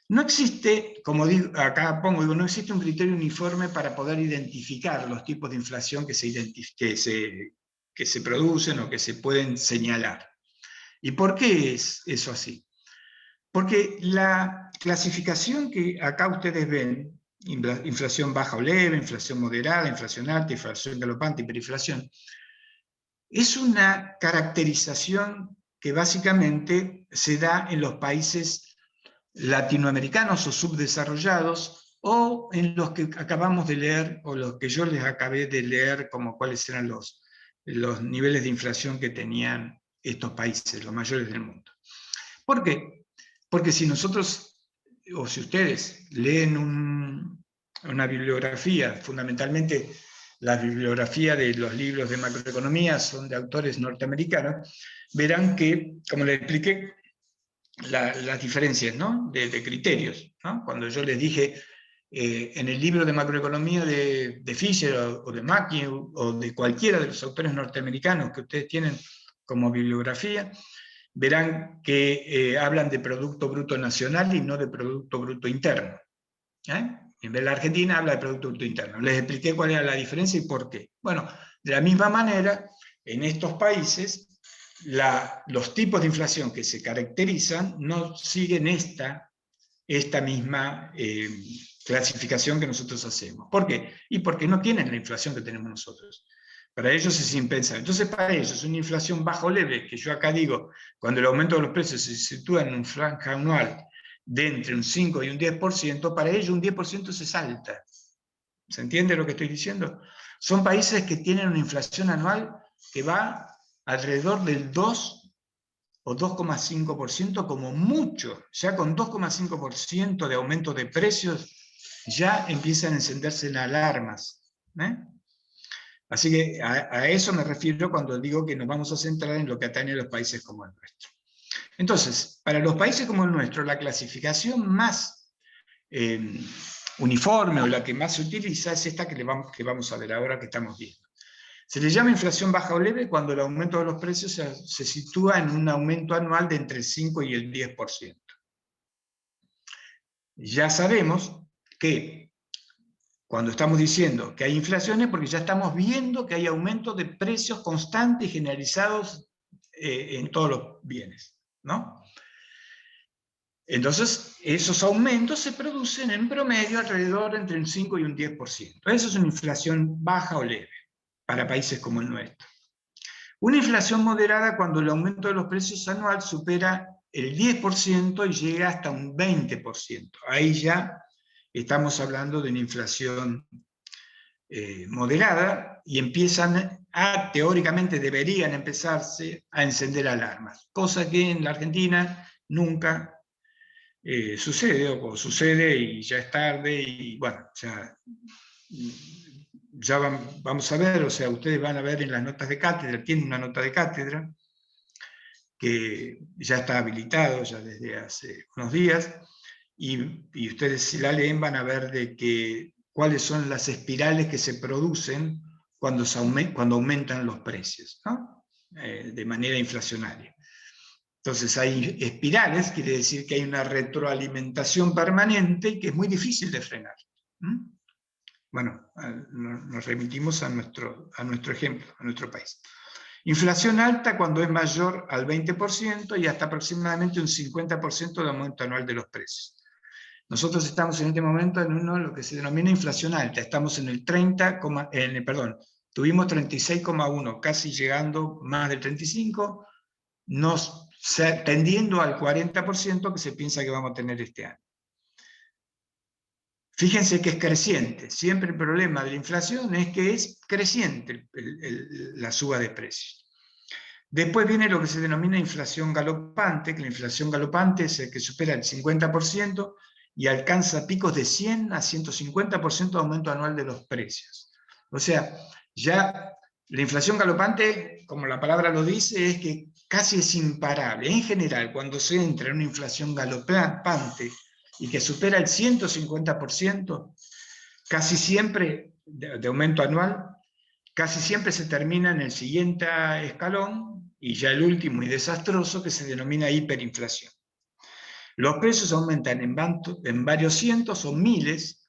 no existe, como digo, acá pongo, no existe un criterio uniforme para poder identificar los tipos de inflación que se producen o que se pueden señalar. ¿Y por qué es eso así? Porque la clasificación que acá ustedes ven, inflación baja o leve, inflación moderada, inflación alta, inflación galopante, hiperinflación, es una caracterización que básicamente se da en los países latinoamericanos o subdesarrollados, o en los que acabamos de leer, o los que yo les acabé de leer, como cuáles eran los niveles de inflación que tenían estos países, los mayores del mundo. ¿Por qué? Porque si nosotros, o si ustedes leen una bibliografía, fundamentalmente la bibliografía de los libros de macroeconomía son de autores norteamericanos, verán que, como les expliqué, las diferencias, ¿no? de criterios, ¿no? Cuando yo les dije en el libro de macroeconomía de Fisher o de Mackey o de cualquiera de los autores norteamericanos que ustedes tienen como bibliografía, verán que hablan de Producto Bruto Nacional y no de Producto Bruto Interno. En vez de la Argentina habla de Producto Bruto Interno. Les expliqué cuál era la diferencia y por qué. Bueno, de la misma manera, en estos países, los tipos de inflación que se caracterizan no siguen esta misma clasificación que nosotros hacemos. ¿Por qué? Y porque no tienen la inflación que tenemos nosotros. Para ellos es impensable. Entonces, para ellos, una inflación bajo leve, que yo acá digo, cuando el aumento de los precios se sitúa en una franja anual de entre un 5 y un 10%, para ellos un 10% se salta. ¿Se entiende lo que estoy diciendo? Son países que tienen una inflación anual que va alrededor del 2 o 2,5% como mucho. Ya con 2,5% de aumento de precios ya empiezan a encenderse las alarmas. Así que a eso me refiero cuando digo que nos vamos a centrar en lo que atañe a los países como el nuestro. Entonces, para los países como el nuestro, la clasificación más uniforme o la que más se utiliza es esta que vamos a ver ahora, que estamos viendo. Se le llama inflación baja o leve cuando el aumento de los precios se sitúa en un aumento anual de entre el 5 y el 10%. Ya sabemos que cuando estamos diciendo que hay inflación es porque ya estamos viendo que hay aumentos de precios constantes y generalizados en todos los bienes, ¿no? Entonces, esos aumentos se producen en promedio alrededor entre un 5 y un 10%. Eso es una inflación baja o leve para países como el nuestro. Una inflación moderada cuando el aumento de los precios anual supera el 10% y llega hasta un 20%. Ahí ya estamos hablando de una inflación moderada y teóricamente deberían empezarse a encender alarmas, cosa que en la Argentina nunca sucede, o sucede y ya es tarde, y bueno, ya vamos a ver, o sea, ustedes van a ver en las notas de cátedra, tienen una nota de cátedra que ya está habilitado ya desde hace unos días, y ustedes si la leen van a ver cuáles son las espirales que se producen cuando aumentan los precios, ¿no? De manera inflacionaria. Entonces hay espirales, quiere decir que hay una retroalimentación permanente y que es muy difícil de frenar. Bueno, nos remitimos a nuestro ejemplo, a nuestro país. Inflación alta cuando es mayor al 20% y hasta aproximadamente un 50% de aumento anual de los precios. Nosotros estamos en este momento en lo que se denomina inflación alta. Estamos en el 30, tuvimos 36,1, casi llegando más del 35, tendiendo al 40% que se piensa que vamos a tener este año. Fíjense que es creciente. Siempre el problema de la inflación es que es creciente la suba de precios. Después viene lo que se denomina inflación galopante, que la inflación galopante es el que supera el 50% y alcanza picos de 100 a 150% de aumento anual de los precios. O sea, ya la inflación galopante, como la palabra lo dice, es que casi es imparable. En general, cuando se entra en una inflación galopante y que supera el 150%, casi siempre, de aumento anual, casi siempre se termina en el siguiente escalón, y ya el último y desastroso, que se denomina hiperinflación. Los precios aumentan en varios cientos o miles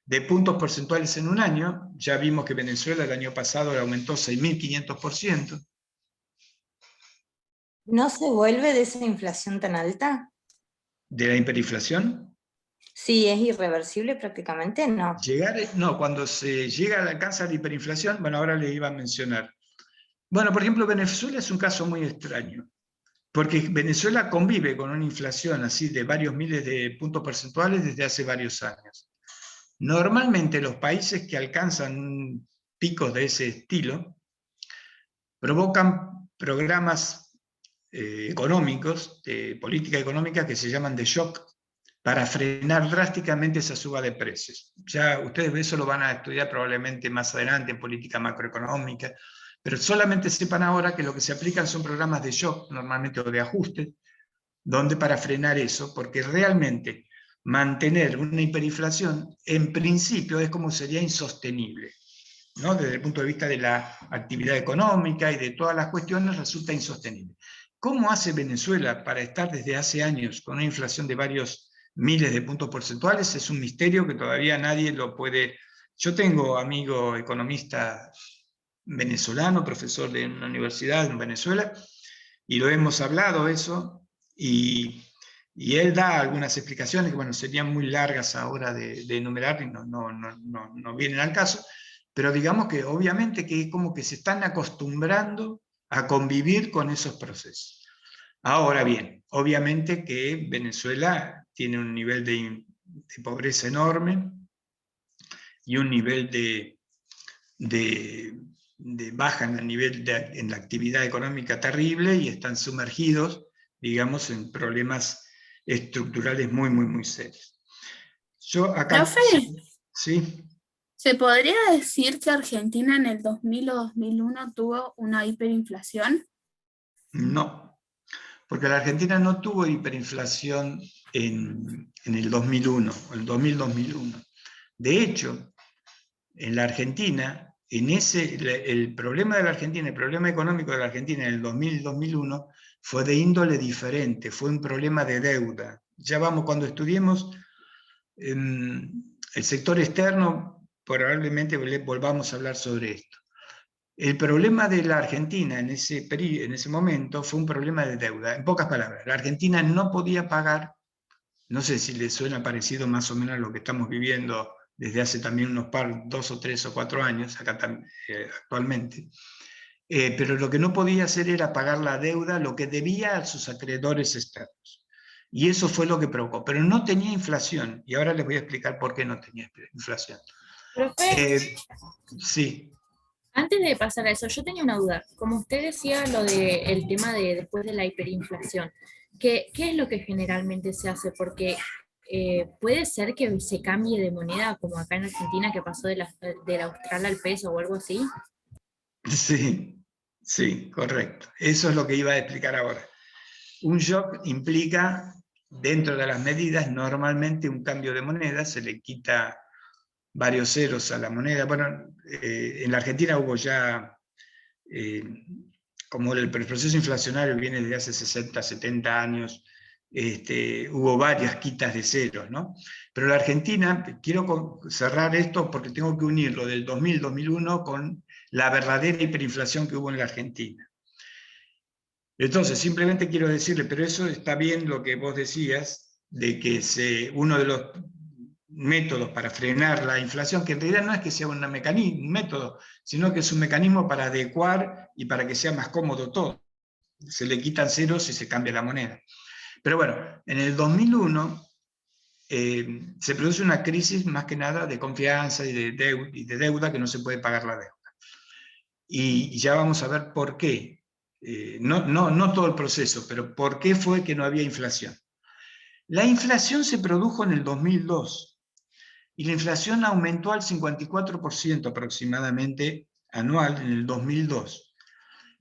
de puntos porcentuales en un año. Ya vimos que Venezuela el año pasado aumentó 6.500%. ¿No se vuelve de esa inflación tan alta? ¿De la hiperinflación? Sí, es irreversible prácticamente, no. Cuando se alcanza la hiperinflación, bueno, ahora le iba a mencionar. Bueno, por ejemplo, Venezuela es un caso muy extraño, porque Venezuela convive con una inflación así de varios miles de puntos porcentuales desde hace varios años. Normalmente los países que alcanzan picos de ese estilo provocan programas económicos, de política económica, que se llaman de shock, para frenar drásticamente esa suba de precios. Ya ustedes eso lo van a estudiar probablemente más adelante en política macroeconómica, pero solamente sepan ahora que lo que se aplican son programas de shock, normalmente, o de ajuste, donde para frenar eso, porque realmente mantener una hiperinflación, en principio, es como sería insostenible, ¿no? Desde el punto de vista de la actividad económica y de todas las cuestiones, resulta insostenible. ¿Cómo hace Venezuela para estar desde hace años con una inflación de varios miles de puntos porcentuales? Es un misterio que todavía nadie lo puede... Yo tengo amigo economista venezolano, profesor de una universidad en Venezuela, y lo hemos hablado eso, y él da algunas explicaciones que, bueno, serían muy largas ahora de enumerar y no vienen al caso, pero digamos que obviamente que es como que se están acostumbrando a convivir con esos procesos. Ahora bien, obviamente que Venezuela tiene un nivel de pobreza enorme y un nivel de baja en el nivel en la actividad económica terrible, y están sumergidos, digamos, en problemas estructurales muy, muy, muy serios. Yo acá... Profe, ¿sí? ¿se podría decir que Argentina en el 2000 o 2001 tuvo una hiperinflación? No, porque la Argentina no tuvo hiperinflación en el 2001, el 2000-2001. De hecho, en la Argentina, el problema de la Argentina, el problema económico de la Argentina en el 2000-2001 fue de índole diferente, fue un problema de deuda. Ya vamos, cuando estudiemos el sector externo, probablemente volvamos a hablar sobre esto. El problema de la Argentina en ese momento fue un problema de deuda. En pocas palabras, la Argentina no podía pagar, no sé si les suena parecido más o menos a lo que estamos viviendo desde hace también 2 o 3 o 4 años, acá actualmente, pero lo que no podía hacer era pagar la deuda, lo que debía a sus acreedores externos. Y eso fue lo que provocó, pero no tenía inflación, y ahora les voy a explicar por qué no tenía inflación. Profe, Sí. antes de pasar a eso, yo tenía una duda. Como usted decía lo del tema de después de la hiperinflación, ¿qué es lo que generalmente se hace? Porque puede ser que se cambie de moneda, como acá en Argentina, que pasó del austral al peso o algo así. Sí, sí, correcto. Eso es lo que iba a explicar ahora. Un shock implica, dentro de las medidas, normalmente un cambio de moneda, se le quita varios ceros a la moneda. Bueno, en la Argentina hubo ya como el proceso inflacionario viene desde hace 60, 70 años, hubo varias quitas de ceros, ¿no? Pero la Argentina, quiero cerrar esto porque tengo que unirlo del 2000-2001 con la verdadera hiperinflación que hubo en la Argentina. Entonces, simplemente quiero decirle, pero eso está bien lo que vos decías, de que uno de los métodos para frenar la inflación, que en realidad no es que sea un método, sino que es un mecanismo para adecuar y para que sea más cómodo todo. Se le quitan ceros y se cambia la moneda. Pero bueno, en el 2001 se produce una crisis más que nada de confianza y de deuda, que no se puede pagar la deuda. Y ya vamos a ver por qué. No todo el proceso, pero por qué fue que no había inflación. La inflación se produjo en el 2002. Y la inflación aumentó al 54% aproximadamente anual en el 2002.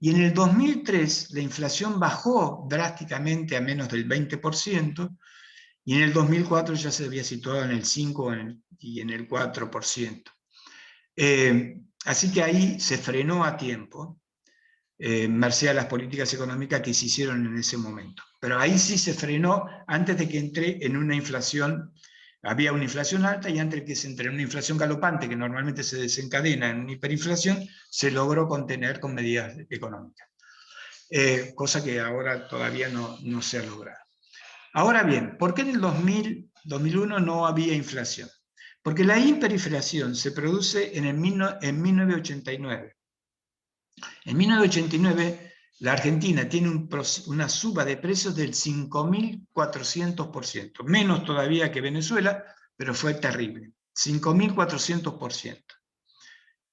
Y en el 2003 la inflación bajó drásticamente a menos del 20%, y en el 2004 ya se había situado en el 5% y en el 4%. Así que ahí se frenó a tiempo, merced a las políticas económicas que se hicieron en ese momento. Pero ahí sí se frenó antes de que entre en una inflación. Había una inflación alta, y antes de que se entre en una inflación galopante, que normalmente se desencadena en una hiperinflación, se logró contener con medidas económicas. Cosa que ahora todavía no se ha logrado. Ahora bien, ¿por qué en el 2001 no había inflación? Porque la hiperinflación se produce en 1989. En 1989, la Argentina tiene una suba de precios del 5.400%, menos todavía que Venezuela, pero fue terrible, 5.400%.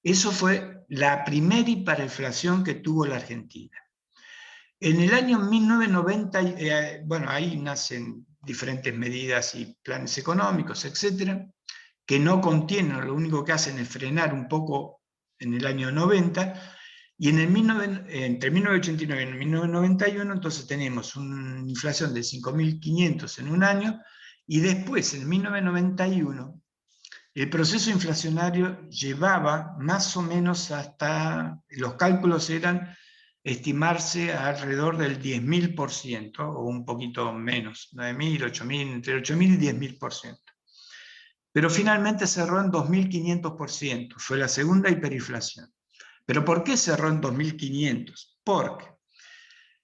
Eso fue la primera hiperinflación que tuvo la Argentina. En el año 1990, bueno, ahí nacen diferentes medidas y planes económicos, etcétera, que no contienen, lo único que hacen es frenar un poco en el año 90, y entre 1989 y 1991 entonces tenemos una inflación de 5.500 en un año, y después en 1991 el proceso inflacionario llevaba más o menos hasta, los cálculos eran estimarse alrededor del 10.000%, o un poquito menos, 9.000, 8.000, entre 8.000 y 10.000%. Pero finalmente cerró en 2.500%, fue la segunda hiperinflación. ¿Pero por qué cerró en 2.500? Porque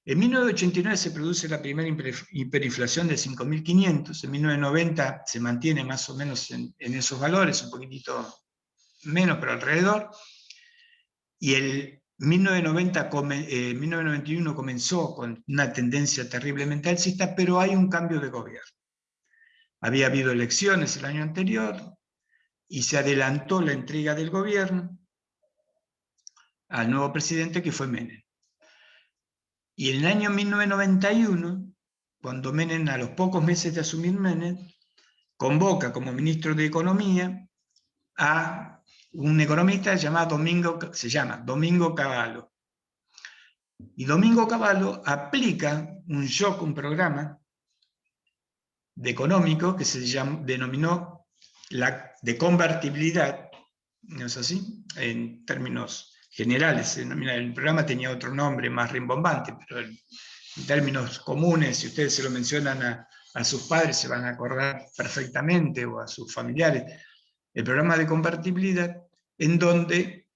en 1989 se produce la primera hiperinflación de 5.500, en 1990 se mantiene más o menos en esos valores, un poquitito menos, pero alrededor, y el 1991 comenzó con una tendencia terriblemente alcista, pero hay un cambio de gobierno. Había habido elecciones el año anterior, y se adelantó la entrega del gobierno al nuevo presidente, que fue Menem. Y en el año 1991, cuando Menem, a los pocos meses de asumir Menem, convoca como ministro de Economía a un economista llamado Domingo Cavallo. Y Domingo Cavallo aplica un programa económico que se denominó de convertibilidad, ¿no es así? En términos generales, el programa tenía otro nombre más rimbombante, pero en términos comunes, si ustedes se lo mencionan a sus padres, se van a acordar perfectamente, o a sus familiares, el programa de convertibilidad, en donde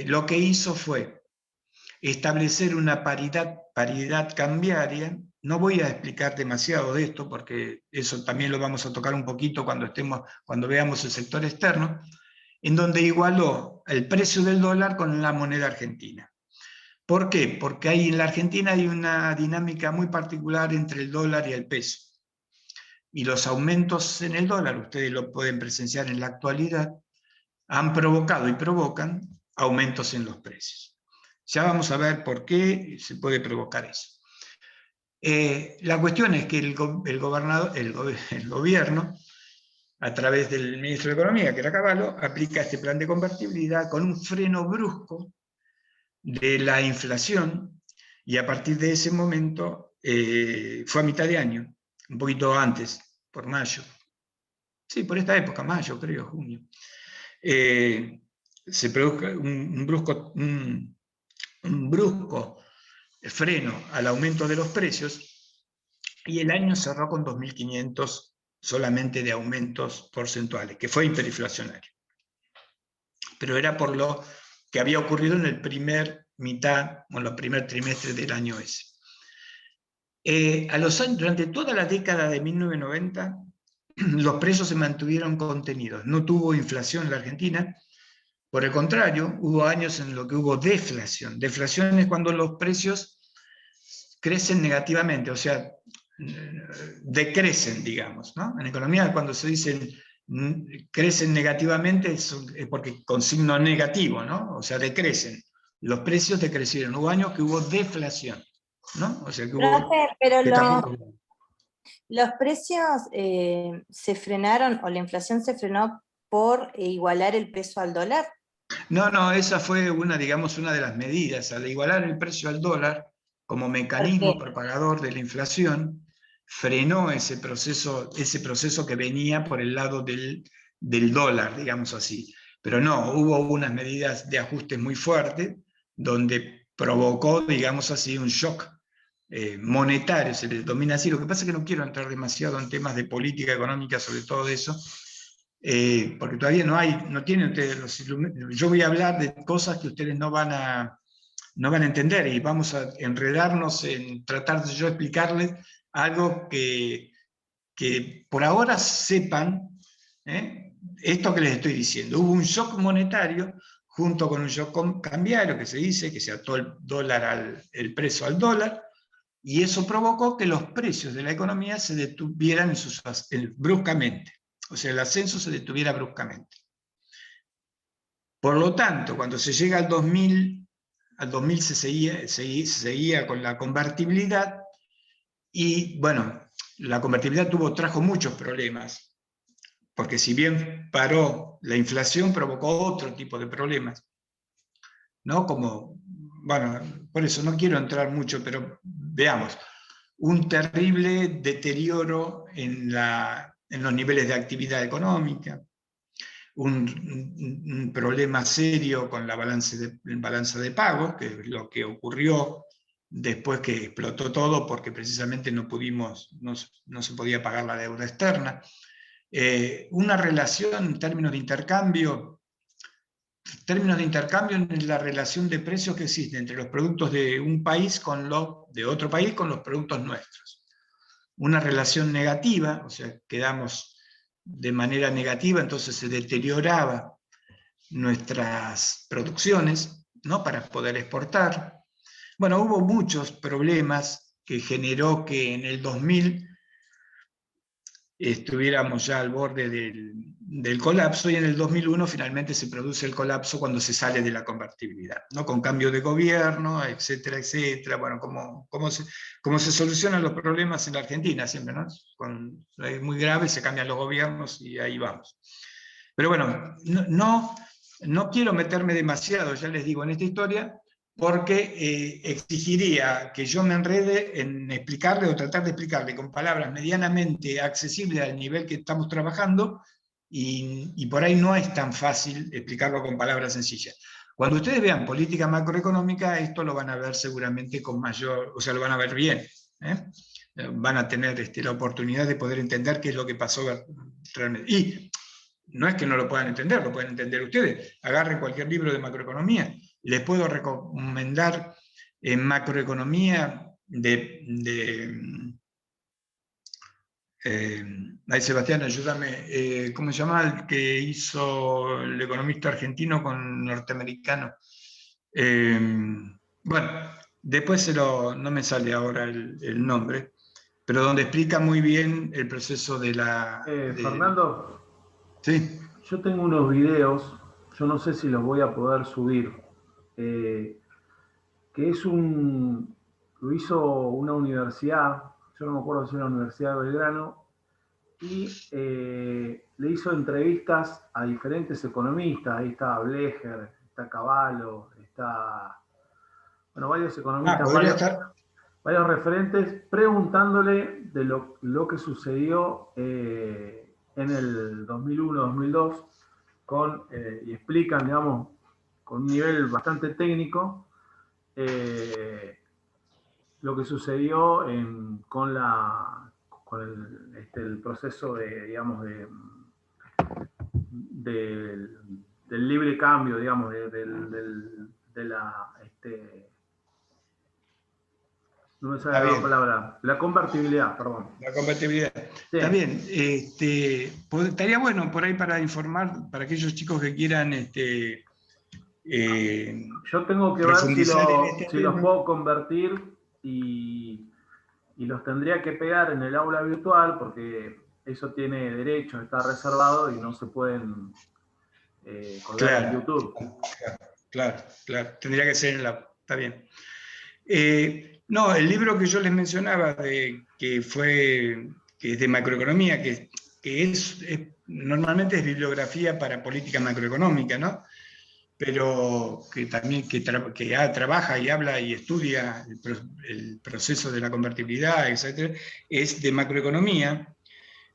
lo que hizo fue establecer una paridad cambiaria. No voy a explicar demasiado de esto, porque eso también lo vamos a tocar un poquito cuando veamos el sector externo, en donde igualó el precio del dólar con la moneda argentina. ¿Por qué? Porque ahí en la Argentina hay una dinámica muy particular entre el dólar y el peso. Y los aumentos en el dólar, ustedes lo pueden presenciar en la actualidad, han provocado y provocan aumentos en los precios. Ya vamos a ver por qué se puede provocar eso. La cuestión es que el gobierno, a través del ministro de Economía, que era Cavallo, aplica este plan de convertibilidad con un freno brusco de la inflación, y a partir de ese momento, fue a mitad de año, un poquito antes, por mayo. Sí, por esta época, mayo, creo, junio. Se produjo un brusco freno al aumento de los precios, y el año cerró con 2.500 solamente de aumentos porcentuales, que fue hiperinflacionario. Pero era por lo que había ocurrido en el primer trimestre del año ese. Durante toda la década de 1990, los precios se mantuvieron contenidos. No tuvo inflación en la Argentina. Por el contrario, hubo años en los que hubo deflación. Deflación es cuando los precios crecen negativamente, o sea, decrecen, digamos, ¿no? En economía, cuando se dice crecen negativamente, es porque con signo negativo, ¿no? O sea, decrecen. Los precios decrecieron. Hubo años que hubo deflación, ¿no? O sea, que hubo... Profe, pero que tampoco... los precios se frenaron, o la inflación se frenó por igualar el peso al dólar. No, esa fue digamos, una de las medidas. Al igualar el precio al dólar, como mecanismo propagador de la inflación, frenó ese proceso que venía por el lado del dólar, digamos así. Pero no, hubo unas medidas de ajustes muy fuertes, donde provocó, digamos así, un shock monetario, se les domina así. Lo que pasa es que no quiero entrar demasiado en temas de política económica, sobre todo de eso, porque todavía no tienen ustedes los instrumentos. Yo voy a hablar de cosas que ustedes no van a entender, y vamos a enredarnos en tratar de yo explicarles algo que por ahora sepan, esto que les estoy diciendo. Hubo un shock monetario junto con un shock cambiario, que se dice, que se ató el precio al dólar, y eso provocó que los precios de la economía se detuvieran bruscamente. O sea, el ascenso se detuviera bruscamente. Por lo tanto, cuando se llega al 2000 se seguía con la convertibilidad, y bueno, la convertibilidad trajo muchos problemas, porque si bien paró la inflación, provocó otro tipo de problemas, ¿no? Como, bueno, por eso no quiero entrar mucho, pero veamos, un terrible deterioro en los niveles de actividad económica, un problema serio con la balanza de pagos, que es lo que ocurrió después que explotó todo, porque precisamente no se podía pagar la deuda externa. Una relación en términos de intercambio en la relación de precios que existe entre los productos de un país de otro país con los productos nuestros. Una relación negativa, o sea, quedamos de manera negativa, entonces se deterioraba nuestras producciones, ¿no? Para poder exportar. Bueno, hubo muchos problemas que generó que en el 2000 estuviéramos ya al borde del colapso, y en el 2001 finalmente se produce el colapso cuando se sale de la convertibilidad, ¿no? Con cambio de gobierno, etcétera, etcétera. Bueno, cómo se solucionan los problemas en la Argentina siempre, ¿no? Es muy grave, se cambian los gobiernos y ahí vamos. Pero bueno, no quiero meterme demasiado, ya les digo, en esta historia, porque exigiría que yo me enrede en explicarle o tratar de explicarle con palabras medianamente accesibles al nivel que estamos trabajando, y por ahí no es tan fácil explicarlo con palabras sencillas. Cuando ustedes vean política macroeconómica, esto lo van a ver seguramente con mayor, o sea, lo van a ver bien, van a tener la oportunidad de poder entender qué es lo que pasó realmente. Y no es que no lo puedan entender, lo pueden entender ustedes. Agarren cualquier libro de macroeconomía. Les puedo recomendar en macroeconomía ay, Sebastián, ayúdame, ¿cómo se llama el que hizo el economista argentino con norteamericano? Bueno, después no me sale ahora el nombre, pero donde explica muy bien el proceso de Fernando, sí. yo tengo unos videos, yo no sé si los voy a poder subir, que lo hizo una universidad, yo no me acuerdo si era la Universidad de Belgrano, y le hizo entrevistas a diferentes economistas. Ahí está Blecher, está Cavallo, está, bueno, varios economistas, varios referentes, preguntándole de lo que sucedió en el 2001-2002, y explican, digamos, con un nivel bastante técnico, lo que sucedió con el proceso del libre cambio, digamos, no me sale la palabra, la convertibilidad, perdón. La convertibilidad. Sí. Está bien. Estaría bueno por ahí para informar, para aquellos chicos que quieran... yo tengo que ver si los puedo convertir y los tendría que pegar en el aula virtual, porque eso tiene derecho, está reservado y no se pueden colgar en YouTube. Claro. Tendría que ser en la... Está bien. No, el libro que yo les mencionaba, que es de macroeconomía, que normalmente es bibliografía para política macroeconómica, ¿no? Pero que también trabaja y habla y estudia el proceso de la convertibilidad, etc., es de macroeconomía,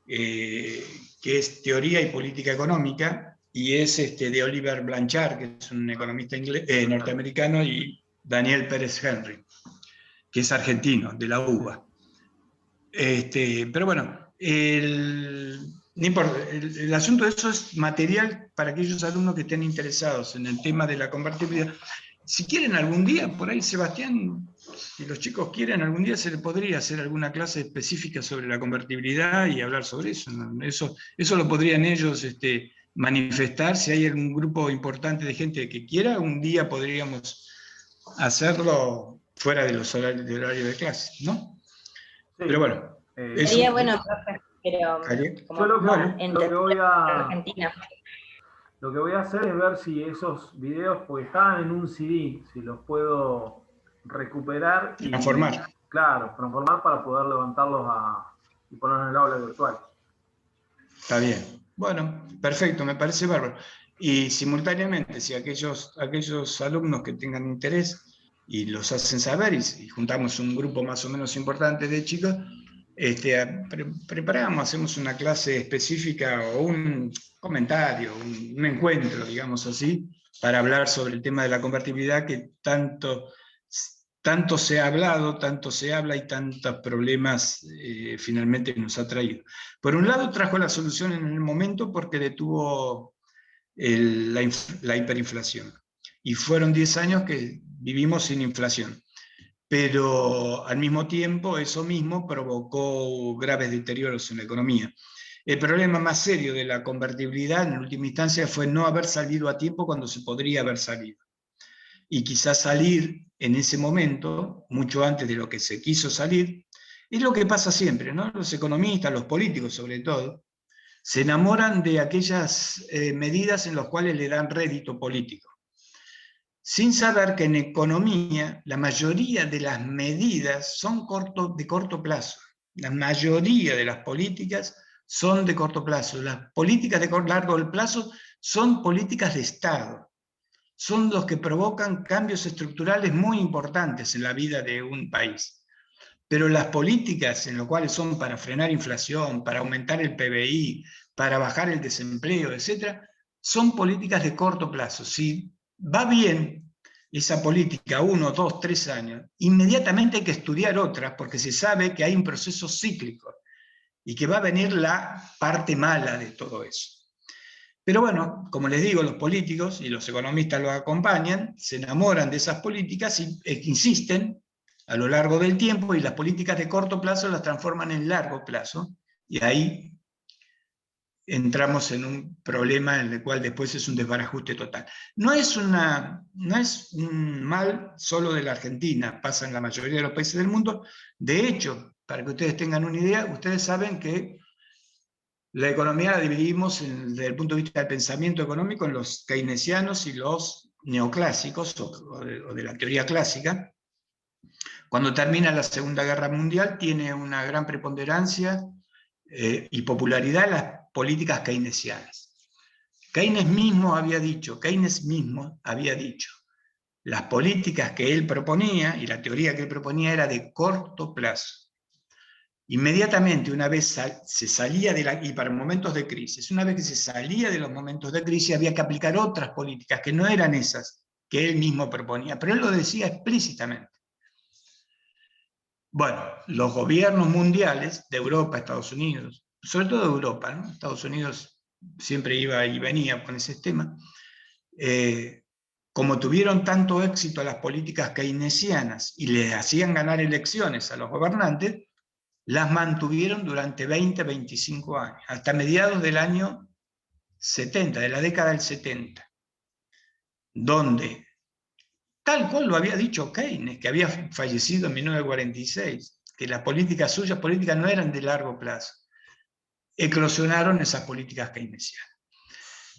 que es teoría y política económica, y es de Oliver Blanchard, que es un economista norteamericano, y Daniel Pérez Henry, que es argentino, de la UBA. Pero bueno, no importa, el asunto de eso es material para aquellos alumnos que estén interesados en el tema de la convertibilidad. Si quieren algún día, por ahí Sebastián, si los chicos quieren, algún día se le podría hacer alguna clase específica sobre la convertibilidad y hablar sobre eso, ¿no? Eso lo podrían ellos manifestar. Si hay algún grupo importante de gente que quiera, un día podríamos hacerlo fuera de los horarios de clase, ¿no? Sí. Pero bueno. Sería bueno, profe, pero como lo que voy a hacer es ver si esos videos, porque estaban en un CD, si los puedo recuperar y transformar. Claro, transformar para poder levantarlos y ponerlos en el aula virtual. Está bien. Bueno, perfecto, me parece bárbaro. Y simultáneamente, si aquellos alumnos que tengan interés y los hacen saber, y juntamos un grupo más o menos importante de chicos, preparamos, hacemos una clase específica o un comentario, un encuentro, digamos así, para hablar sobre el tema de la convertibilidad que tanto se ha hablado, tanto se habla y tantos problemas finalmente nos ha traído. Por un lado trajo la solución en el momento porque detuvo la hiperinflación. Y fueron 10 años que vivimos sin inflación. Pero al mismo tiempo eso mismo provocó graves deterioros en la economía. El problema más serio de la convertibilidad en última instancia fue no haber salido a tiempo cuando se podría haber salido. Y quizás salir en ese momento, mucho antes de lo que se quiso salir, es lo que pasa siempre, ¿no? Los economistas, los políticos sobre todo, se enamoran de aquellas medidas en las cuales le dan rédito político, sin saber que en economía la mayoría de las medidas son de corto plazo. La mayoría de las políticas son de corto plazo. Las políticas de largo plazo son políticas de Estado. Son los que provocan cambios estructurales muy importantes en la vida de un país. Pero las políticas en las cuales son para frenar inflación, para aumentar el PBI, para bajar el desempleo, etc., son políticas de corto plazo. Si va bien esa política 1, 2, 3 años, inmediatamente hay que estudiar otras porque se sabe que hay un proceso cíclico y que va a venir la parte mala de todo eso. Pero bueno, como les digo, los políticos y los economistas lo acompañan, se enamoran de esas políticas y insisten a lo largo del tiempo, y las políticas de corto plazo las transforman en largo plazo, y ahí entramos en un problema en el cual después es un desbarajuste total. No es un mal solo de la Argentina, pasa en la mayoría de los países del mundo. De hecho, para que ustedes tengan una idea, ustedes saben que la economía la dividimos desde el punto de vista del pensamiento económico en los keynesianos y los neoclásicos, o de la teoría clásica. Cuando termina la Segunda Guerra Mundial tiene una gran preponderancia y popularidad las políticas keynesianas. Keynes mismo había dicho, las políticas que él proponía y la teoría que él proponía era de corto plazo. Inmediatamente, una vez se salía y para momentos de crisis, una vez que se salía de los momentos de crisis había que aplicar otras políticas que no eran esas que él mismo proponía, pero él lo decía explícitamente. Bueno, los gobiernos mundiales de Europa, Estados Unidos, sobre todo de Europa, ¿no? Estados Unidos siempre iba y venía con ese tema, como tuvieron tanto éxito las políticas keynesianas y les hacían ganar elecciones a los gobernantes, las mantuvieron durante 20, 25 años, hasta mediados del año 70, de la década del 70, donde, tal cual lo había dicho Keynes, que había fallecido en 1946, que las políticas suyas no eran de largo plazo, eclosionaron esas políticas keynesianas.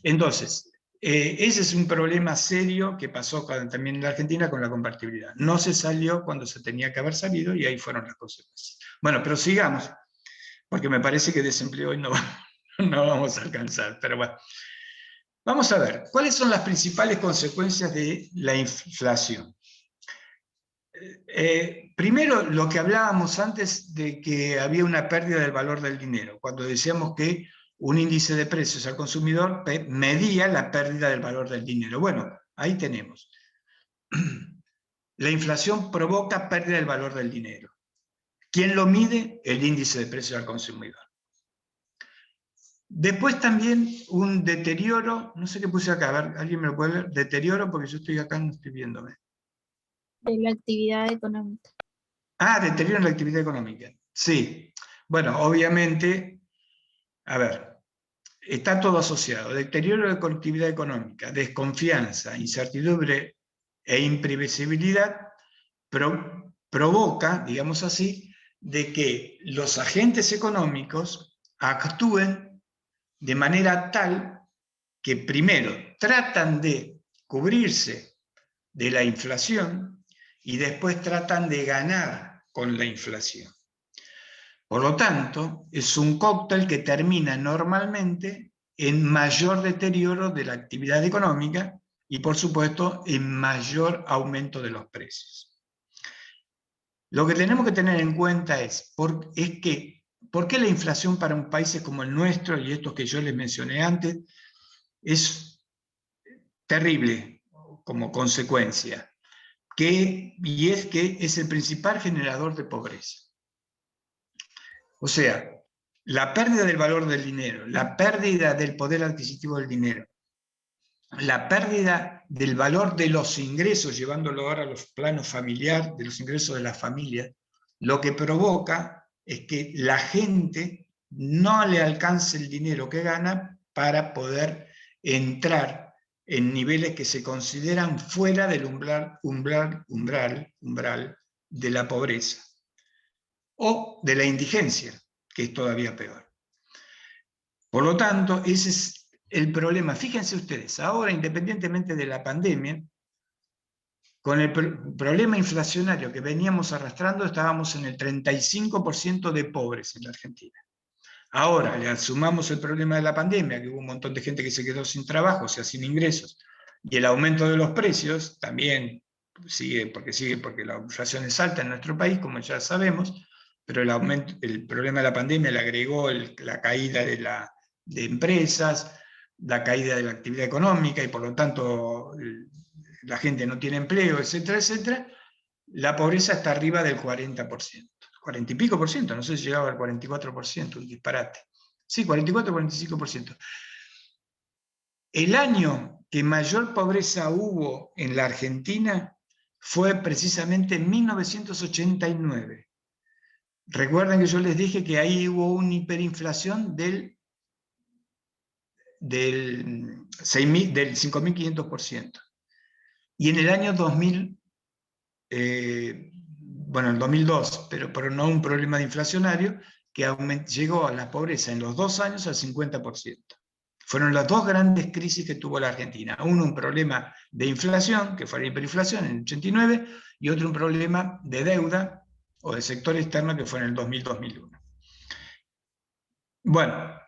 Entonces, ese es un problema serio que pasó también en la Argentina con la convertibilidad. No se salió cuando se tenía que haber salido y ahí fueron las consecuencias. Bueno, pero sigamos, porque me parece que desempleo hoy no vamos a alcanzar, pero bueno. Vamos a ver, ¿cuáles son las principales consecuencias de la inflación? Primero, lo que hablábamos antes de que había una pérdida del valor del dinero, cuando decíamos que un índice de precios al consumidor medía la pérdida del valor del dinero. Bueno, ahí tenemos. La inflación provoca pérdida del valor del dinero. ¿Quién lo mide? El índice de precios al consumidor. Después también un deterioro, no sé qué puse acá, a ver, ¿alguien me lo puede ver? Deterioro, porque yo estoy acá, no estoy viéndome. De la actividad económica. Ah, deterioro en la actividad económica. Sí. Bueno, obviamente, a ver, está todo asociado. Deterioro de la actividad económica, desconfianza, incertidumbre e imprevisibilidad provoca, digamos así, de que los agentes económicos actúen de manera tal que primero tratan de cubrirse de la inflación y después tratan de ganar con la inflación. Por lo tanto, es un cóctel que termina normalmente en mayor deterioro de la actividad económica y, por supuesto, en mayor aumento de los precios. Lo que tenemos que tener en cuenta es que ¿por qué la inflación para un país como el nuestro, y estos que yo les mencioné antes, es terrible como consecuencia? Y es que es el principal generador de pobreza. O sea, la pérdida del valor del dinero, la pérdida del poder adquisitivo del dinero, la pérdida del valor de los ingresos, llevándolo ahora a los planos familiares, de los ingresos de las familias, lo que provoca es que la gente no le alcance el dinero que gana para poder entrar en niveles que se consideran fuera del umbral de la pobreza o de la indigencia, que es todavía peor. Por lo tanto, ese es el problema. Fíjense ustedes, ahora, independientemente de la pandemia, con el problema inflacionario que veníamos arrastrando, estábamos en el 35% de pobres en la Argentina. Ahora le sumamos el problema de la pandemia, que hubo un montón de gente que se quedó sin trabajo, o sea, sin ingresos, y el aumento de los precios también sigue porque la inflación es alta en nuestro país, como ya sabemos, pero el problema de la pandemia le agregó la caída de empresas, la caída de la actividad económica, y por lo tanto la gente no tiene empleo, etcétera, etcétera. La pobreza está arriba del 40%. 40 y pico por ciento, no sé si llegaba al 44%, un disparate. Sí, 44, 45%. El año que mayor pobreza hubo en la Argentina fue precisamente en 1989. Recuerden que yo les dije que ahí hubo una hiperinflación del 5.500%. Y en el año 2000, bueno, en 2002, pero no un problema de inflacionario, que llegó a la pobreza en los 2 años al 50%. Fueron las dos grandes crisis que tuvo la Argentina. Uno, un problema de inflación, que fue la hiperinflación en el 89, y otro, un problema de deuda o de sector externo, que fue en el 2000-2001. Bueno,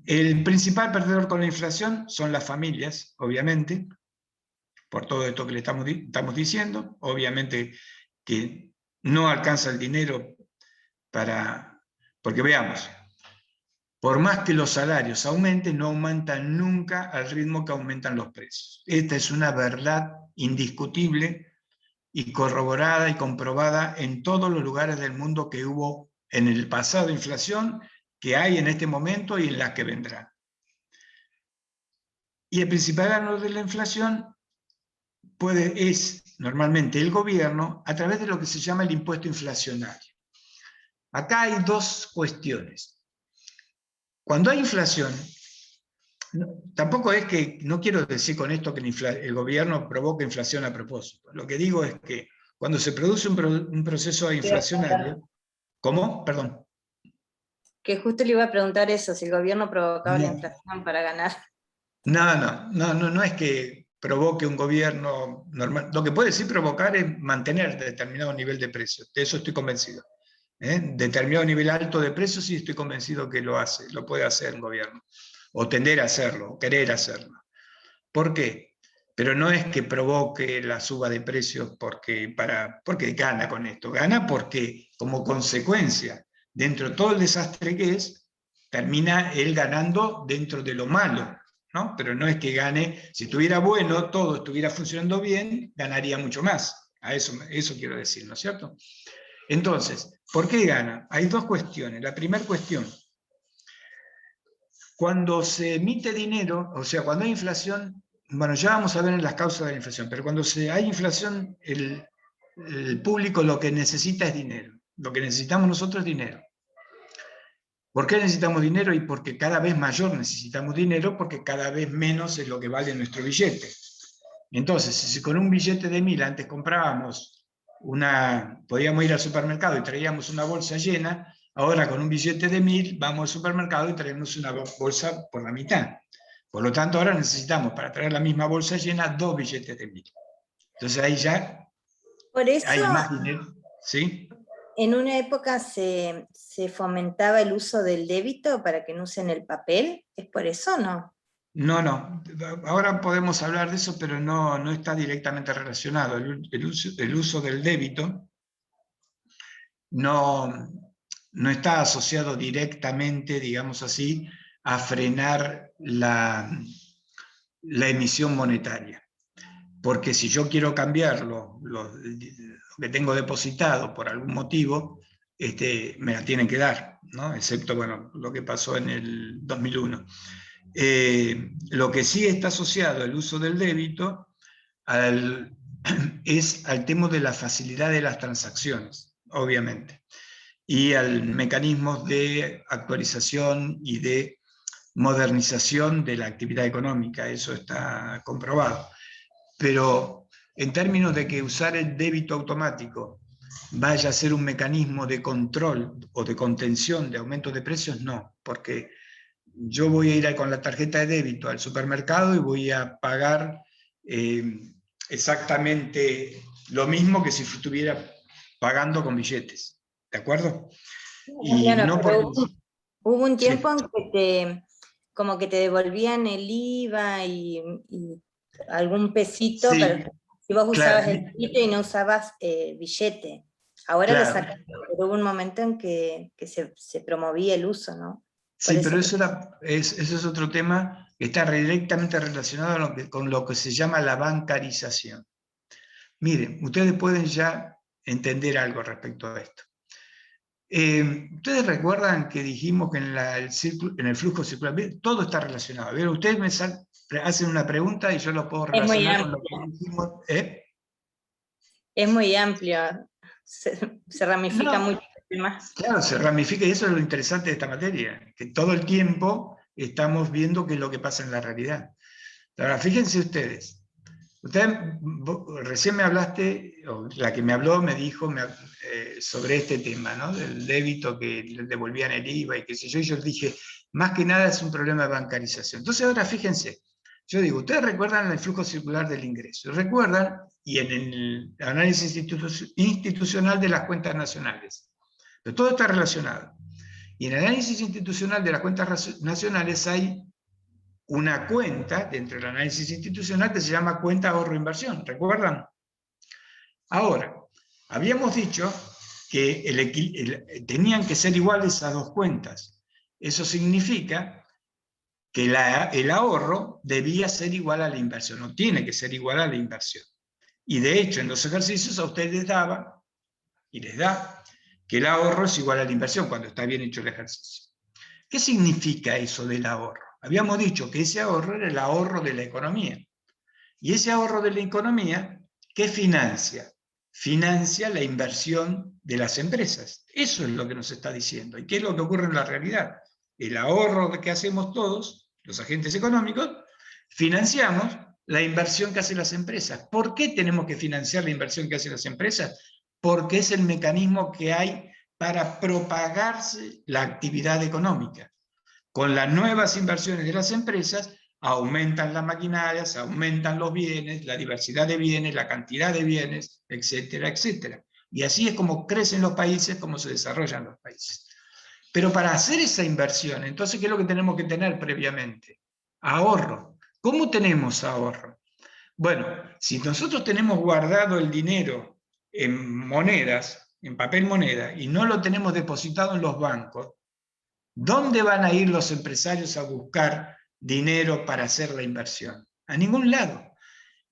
el principal perdedor con la inflación son las familias, obviamente, por todo esto que le estamos diciendo. Obviamente que no alcanza el dinero porque veamos, por más que los salarios aumenten, no aumentan nunca al ritmo que aumentan los precios. Esta es una verdad indiscutible y corroborada y comprobada en todos los lugares del mundo que hubo en el pasado inflación, que hay en este momento y en las que vendrán. Y el principal ganador de la inflación es normalmente el gobierno a través de lo que se llama el impuesto inflacionario. Acá hay dos cuestiones. Cuando hay inflación, tampoco es que, no quiero decir con esto que el gobierno provoca inflación a propósito. Lo que digo es que cuando se produce un proceso inflacionario, ¿cómo? Perdón. Que justo le iba a preguntar eso, si el gobierno provocaba la inflación para ganar. No es que provoque un gobierno normal. Lo que puede sí provocar es mantener determinado nivel de precios. De eso estoy convencido. Determinado nivel alto de precios sí estoy convencido que lo puede hacer un gobierno. O tender a hacerlo, o querer hacerlo. ¿Por qué? Pero no es que provoque la suba de precios porque gana con esto. Gana porque, como consecuencia, dentro de todo el desastre que es, termina él ganando dentro de lo malo, ¿no? Pero no es que gane, si estuviera bueno, todo estuviera funcionando bien, ganaría mucho más. Eso quiero decir, ¿no es cierto? Entonces, ¿por qué gana? Hay dos cuestiones. La primera cuestión, cuando se emite dinero, o sea, cuando hay inflación, bueno, ya vamos a ver en las causas de la inflación, pero cuando hay inflación, el público lo que necesita es dinero. Lo que necesitamos nosotros es dinero. ¿Por qué necesitamos dinero? Y porque cada vez mayor necesitamos dinero, porque cada vez menos es lo que vale nuestro billete. Entonces, si con un billete de 1.000 antes comprábamos podíamos ir al supermercado y traíamos una bolsa llena, ahora con un billete de 1.000 vamos al supermercado y traemos una bolsa por la mitad. Por lo tanto, ahora necesitamos, para traer la misma bolsa llena, 2 billetes de 1.000. Entonces ahí ya Por eso, hay más dinero. ¿Sí? en una época se fomentaba el uso del débito para que no usen el papel. ¿Es por eso o no? No. Ahora podemos hablar de eso, pero no está directamente relacionado. El uso del débito no está asociado directamente, digamos así, a frenar la emisión monetaria. Porque si yo quiero cambiar lo que tengo depositado por algún motivo, me la tienen que dar, ¿no? Excepto, bueno, lo que pasó en el 2001. Lo que sí está asociado al uso del débito es al tema de la facilidad de las transacciones, obviamente, y al mecanismo de actualización y de modernización de la actividad económica. Eso está comprobado. Pero en términos de que usar el débito automático vaya a ser un mecanismo de control o de contención de aumento de precios, no, porque yo voy a ir con la tarjeta de débito al supermercado y voy a pagar exactamente lo mismo que si estuviera pagando con billetes, ¿de acuerdo? Y claro, no porque... hubo un tiempo en que como que te devolvían el IVA y algún pesito, Sí, pero si vos usabas claro. el pesito y no usabas billete. Ahora Claro. lo sacaron, pero hubo un momento en que se promovía el uso, ¿no? Sí, pero eso es otro tema que está directamente relacionado con lo que se llama la bancarización. Miren, ustedes pueden ya entender algo respecto a esto. Ustedes recuerdan que dijimos que en el flujo circular, todo está relacionado. ¿Vieron? Ustedes me hacen una pregunta y yo lo puedo relacionar con lo que dijimos. Es muy amplio, se ramifica mucho. Claro, se ramifica y eso es lo interesante de esta materia, que todo el tiempo estamos viendo qué es lo que pasa en la realidad. Ahora, fíjense ustedes, recién me hablaste, o la que me habló me dijo sobre este tema, ¿no? Del débito que le devolvían el IVA y qué sé yo, y yo dije, más que nada es un problema de bancarización. Entonces ahora fíjense, yo digo, ustedes recuerdan el flujo circular del ingreso, recuerdan, y en el análisis institucional de las cuentas nacionales. Pero todo está relacionado. Y en el análisis institucional de las cuentas nacionales hay una cuenta dentro del análisis institucional que se llama cuenta ahorro-inversión. ¿Recuerdan? Ahora, habíamos dicho que tenían que ser iguales esas dos cuentas. Eso significa que el ahorro debía ser igual a la inversión, o tiene que ser igual a la inversión. Y de hecho, en los ejercicios a ustedes les daba, y les da, que el ahorro es igual a la inversión cuando está bien hecho el ejercicio. ¿Qué significa eso del ahorro? Habíamos dicho que ese ahorro era el ahorro de la economía. Y ese ahorro de la economía, ¿qué financia? Financia la inversión de las empresas. Eso es lo que nos está diciendo. ¿Y qué es lo que ocurre en la realidad? El ahorro que hacemos todos, los agentes económicos, financiamos la inversión que hacen las empresas. ¿Por qué tenemos que financiar la inversión que hacen las empresas? Porque es el mecanismo que hay para propagarse la actividad económica. Con las nuevas inversiones de las empresas, aumentan las maquinarias, aumentan los bienes, la diversidad de bienes, la cantidad de bienes, etcétera, etcétera. Y así es como crecen los países, como se desarrollan los países. Pero para hacer esa inversión, entonces, ¿qué es lo que tenemos que tener previamente? Ahorro. ¿Cómo tenemos ahorro? Bueno, si nosotros tenemos guardado el dinero en monedas, en papel moneda, y no lo tenemos depositado en los bancos, ¿dónde van a ir los empresarios a buscar dinero para hacer la inversión? A ningún lado.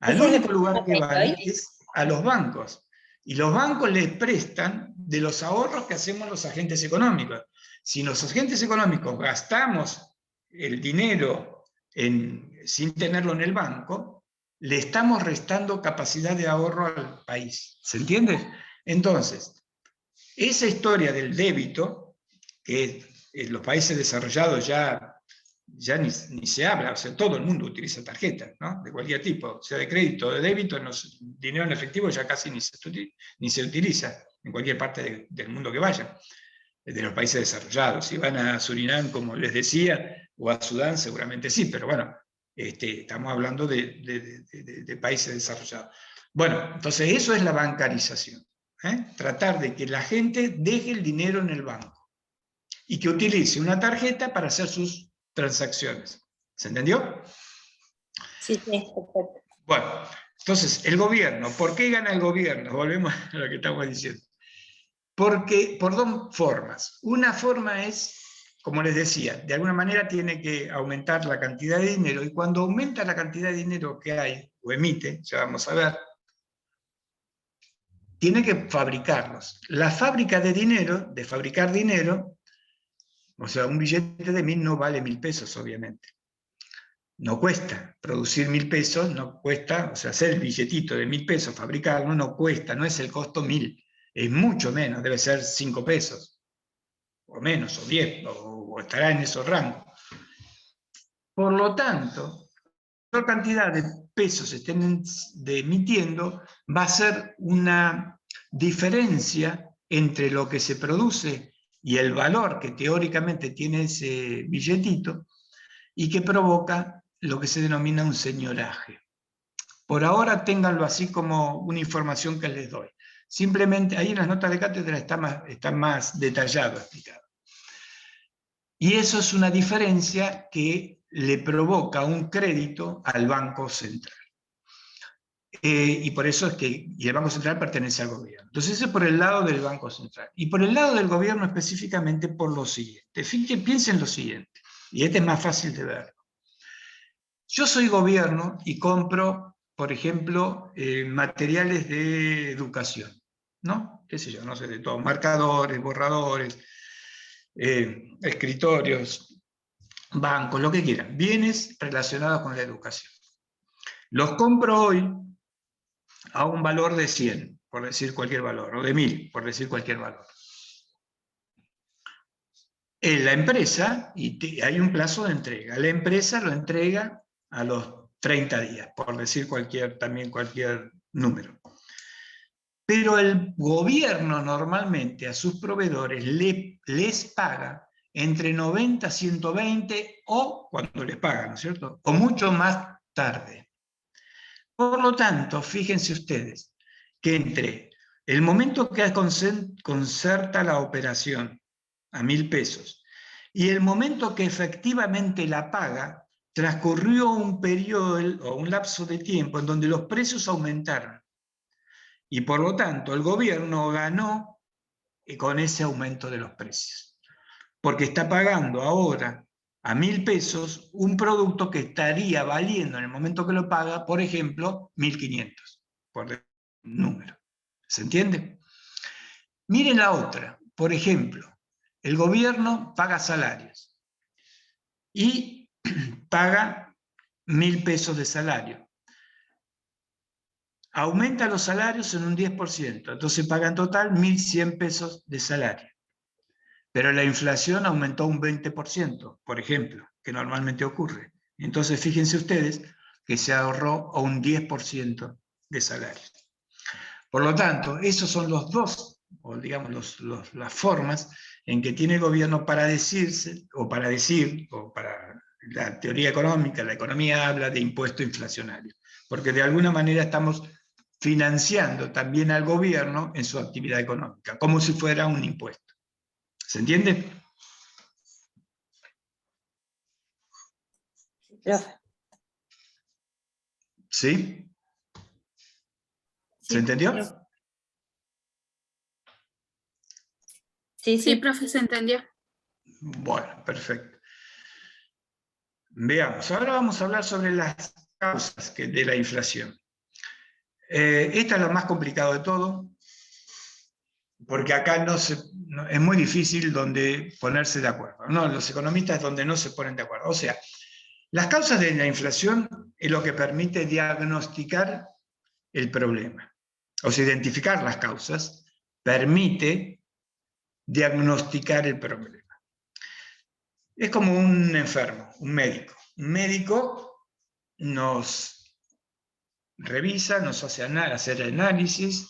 Al único lugar que van es a los bancos. Y los bancos les prestan de los ahorros que hacemos los agentes económicos. Si los agentes económicos gastamos el dinero sin tenerlo en el banco, le estamos restando capacidad de ahorro al país. ¿Se entiende? Entonces, esa historia del débito, que en los países desarrollados ya ni se habla, o sea, todo el mundo utiliza tarjetas, ¿no? De cualquier tipo, sea de crédito o de débito, dinero en efectivo ya casi ni se utiliza en cualquier parte del mundo que vayan, de los países desarrollados. Si van a Surinam, como les decía, o a Sudán, seguramente sí, pero bueno, estamos hablando de países desarrollados. Bueno, entonces eso es la bancarización, ¿eh? Tratar de que la gente deje el dinero en el banco y que utilice una tarjeta para hacer sus transacciones. ¿Se entendió? Sí, perfecto. Bueno, entonces, el gobierno, ¿por qué gana el gobierno? Volvemos a lo que estamos diciendo. Porque, por dos formas. Una forma es, como les decía, de alguna manera tiene que aumentar la cantidad de dinero, y cuando aumenta la cantidad de dinero que hay, o emite, ya vamos a ver, tiene que fabricarlos. La fábrica de dinero, de fabricar dinero, o sea, un billete de 1000 no vale 1000 pesos, obviamente. No cuesta. Producir 1000 pesos no cuesta, o sea, hacer el billetito de 1000 pesos, fabricarlo, no cuesta, no es el costo 1000. Es mucho menos, debe ser 5 pesos. O menos, o 10, o estará en esos rangos. Por lo tanto, la cantidad de pesos se estén emitiendo va a ser una diferencia entre lo que se produce y el valor que teóricamente tiene ese billetito, y que provoca lo que se denomina un señoraje. Por ahora ténganlo así como una información que les doy. Simplemente ahí en las notas de cátedra está más detallado explicado. Y eso es una diferencia que le provoca un crédito al Banco Central. Y por eso es que el Banco Central pertenece al gobierno. Entonces eso es por el lado del Banco Central. Y por el lado del gobierno específicamente por lo siguiente. Piensen lo siguiente, y este es más fácil de verlo. Yo soy gobierno y compro, por ejemplo, materiales de educación, ¿no? Qué sé yo, no sé, de todo, marcadores, borradores, escritorios, bancos, lo que quieran, bienes relacionados con la educación. Los compro hoy a un valor de 100, por decir cualquier valor, o de 1000, por decir cualquier valor. En la empresa, y hay un plazo de entrega, la empresa lo entrega a los 30 días, por decir también cualquier número. Pero el gobierno normalmente a sus proveedores les paga entre 90 a 120, o cuando les pagan, ¿no es cierto? O mucho más tarde. Por lo tanto, fíjense ustedes que entre el momento que concerta la operación a 1000 pesos y el momento que efectivamente la paga, transcurrió un periodo o un lapso de tiempo en donde los precios aumentaron. Y por lo tanto, el gobierno ganó con ese aumento de los precios. porque está pagando ahora a 1.000 pesos un producto que estaría valiendo en el momento que lo paga, por ejemplo, 1.500, por el número. ¿Se entiende? Miren la otra. Por ejemplo, el gobierno paga salarios y paga 1.000 pesos de salario. Aumenta los salarios en un 10%, entonces paga en total 1.100 pesos de salario. Pero la inflación aumentó un 20%, por ejemplo, que normalmente ocurre. Entonces fíjense ustedes que se ahorró un 10% de salario. Por lo tanto, esos son los dos, o digamos las formas en que tiene el gobierno para decirse, o para decir, o para la teoría económica, la economía habla de impuesto inflacionario, porque de alguna manera estamos financiando también al gobierno en su actividad económica, como si fuera un impuesto. ¿Se entiende? Profe. ¿Sí? ¿Se entendió? Sí, Sí, profe, se entendió. Bueno, perfecto. Veamos, ahora vamos a hablar sobre las causas de la inflación. Esta es lo más complicado de todo, porque acá es muy difícil donde ponerse de acuerdo. No, los economistas donde no se ponen de acuerdo. O sea, las causas de la inflación es lo que permite diagnosticar el problema. O sea, identificar las causas permite diagnosticar el problema. Es como un enfermo, un médico. Un médico nos revisa, nos hace hacer análisis,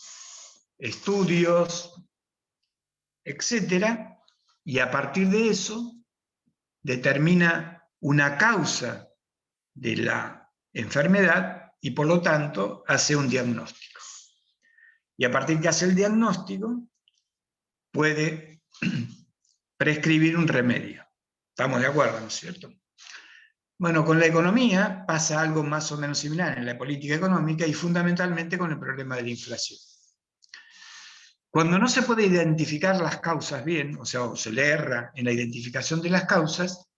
estudios, etcétera, y a partir de eso determina una causa de la enfermedad y por lo tanto hace un diagnóstico. Y a partir que hace el diagnóstico puede prescribir un remedio. ¿Estamos de acuerdo, no es cierto? Bueno, con la economía pasa algo más o menos similar en la política económica y fundamentalmente con el problema de la inflación. Cuando no se puede identificar las causas bien, o sea, o se le erra en la identificación de las causas,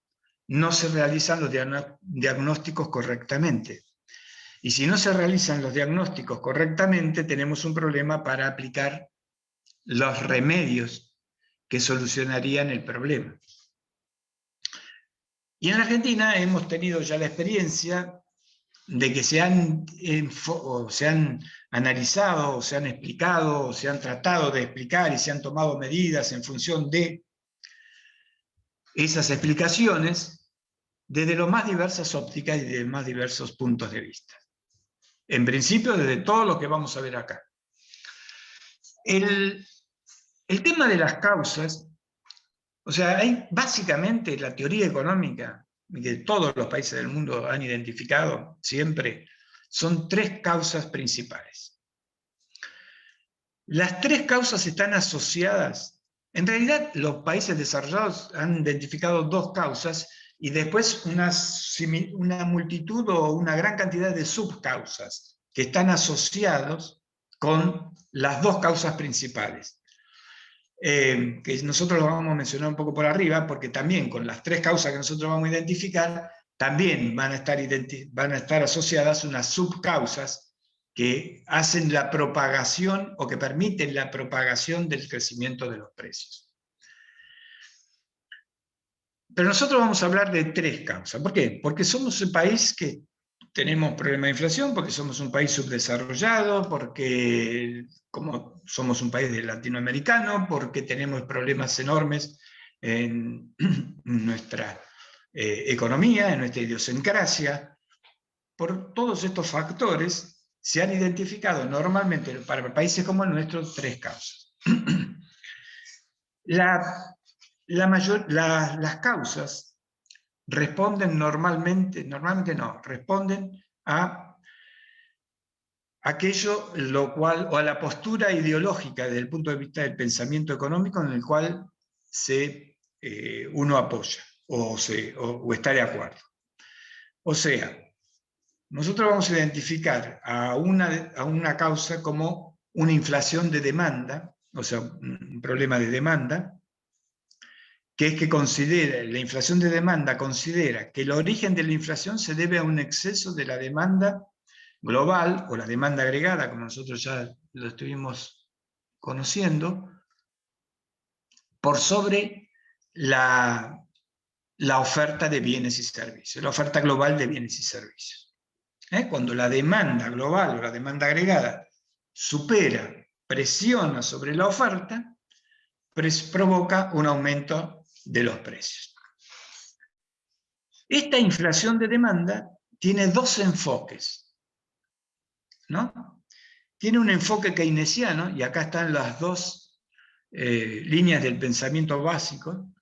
no se realizan los diagnósticos correctamente. Y si no se realizan los diagnósticos correctamente, tenemos un problema para aplicar los remedios que solucionarían el problema. Y en la Argentina hemos tenido ya la experiencia de que se han analizado, o se han explicado, o se han tratado de explicar y se han tomado medidas en función de esas explicaciones desde las más diversas ópticas y de más diversos puntos de vista. En principio, desde todo lo que vamos a ver acá. El tema de las causas, o sea, hay básicamente la teoría económica que todos los países del mundo han identificado siempre, son tres causas principales. Las tres causas están asociadas. En realidad, los países desarrollados han identificado dos causas y después una multitud o una gran cantidad de subcausas que están asociados con las dos causas principales. Que nosotros lo vamos a mencionar un poco por arriba, porque también con las tres causas que nosotros vamos a identificar, también van a estar asociadas unas subcausas que hacen la propagación o que permiten la propagación del crecimiento de los precios. Pero nosotros vamos a hablar de tres causas. ¿Por qué? Porque somos un país que tenemos problemas de inflación, porque somos un país subdesarrollado, porque como somos un país latinoamericano, porque tenemos problemas enormes en nuestra economía, en nuestra idiosincrasia. Por todos estos factores se han identificado normalmente para países como el nuestro tres causas. Las causas responden normalmente no, responden a aquello o a la postura ideológica desde el punto de vista del pensamiento económico en el cual uno apoya o está de acuerdo. O sea, nosotros vamos a identificar a una causa como una inflación de demanda, o sea, un problema de demanda, que es que considera, la inflación de demanda considera que el origen de la inflación se debe a un exceso de la demanda global, o la demanda agregada, como nosotros ya lo estuvimos conociendo, por sobre la oferta de bienes y servicios, la oferta global de bienes y servicios. Cuando la demanda global o la demanda agregada supera, presiona sobre la oferta, provoca un aumento de los precios. Esta inflación de demanda tiene dos enfoques, ¿no? Tiene un enfoque keynesiano, y acá están las dos líneas del pensamiento básico,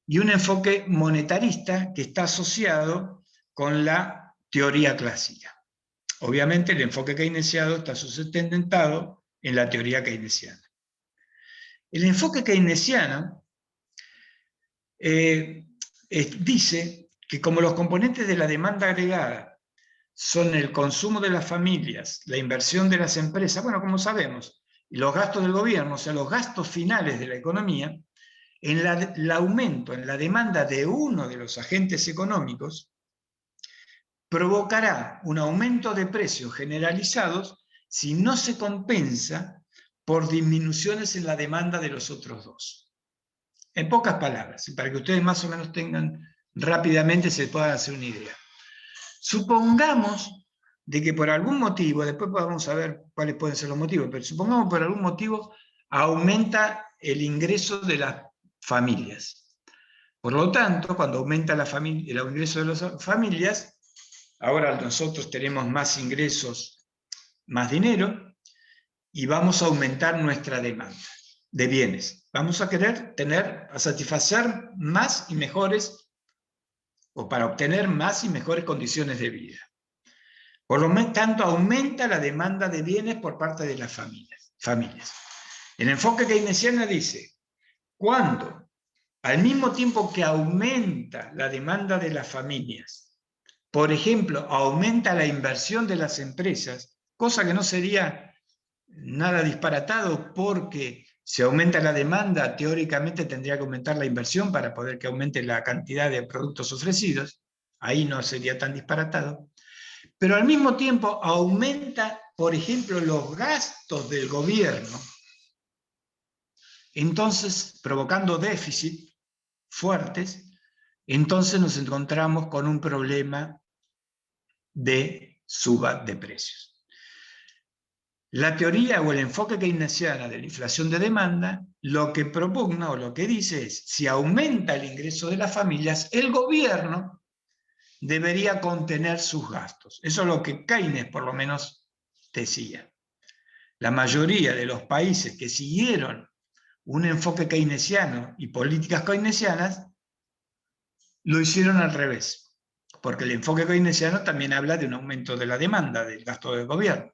y un enfoque monetarista que está asociado con la teoría clásica. Obviamente el enfoque keynesiano está sustentado en la teoría keynesiana. El enfoque keynesiano dice que como los componentes de la demanda agregada son el consumo de las familias, la inversión de las empresas, bueno, como sabemos, y los gastos del gobierno, o sea, los gastos finales de la economía, en el aumento en la demanda de uno de los agentes económicos provocará un aumento de precios generalizados si no se compensa por disminuciones en la demanda de los otros dos. En pocas palabras, y para que ustedes más o menos tengan rápidamente, se puedan hacer una idea. Supongamos de que por algún motivo, después vamos a ver cuáles pueden ser los motivos, pero supongamos por algún motivo aumenta el ingreso de las familias. Por lo tanto, cuando aumenta el ingreso de las familias, ahora nosotros tenemos más ingresos, más dinero, y vamos a aumentar nuestra demanda de bienes. Vamos a querer satisfacer más y mejores, o para obtener más y mejores condiciones de vida. Por lo tanto, aumenta la demanda de bienes por parte de las familias. El enfoque keynesiano dice, cuando al mismo tiempo que aumenta la demanda de las familias, por ejemplo, aumenta la inversión de las empresas, cosa que no sería nada disparatado porque si aumenta la demanda, teóricamente tendría que aumentar la inversión para poder que aumente la cantidad de productos ofrecidos, ahí no sería tan disparatado, pero al mismo tiempo aumenta, por ejemplo, los gastos del gobierno, entonces provocando déficit fuertes, entonces nos encontramos con un problema de suba de precios. La teoría o el enfoque keynesiano de la inflación de demanda lo que propugna o lo que dice es, si aumenta el ingreso de las familias, el gobierno debería contener sus gastos. Eso es lo que Keynes por lo menos decía. La mayoría de los países que siguieron un enfoque keynesiano y políticas keynesianas lo hicieron al revés, porque el enfoque keynesiano también habla de un aumento de la demanda, del gasto del gobierno.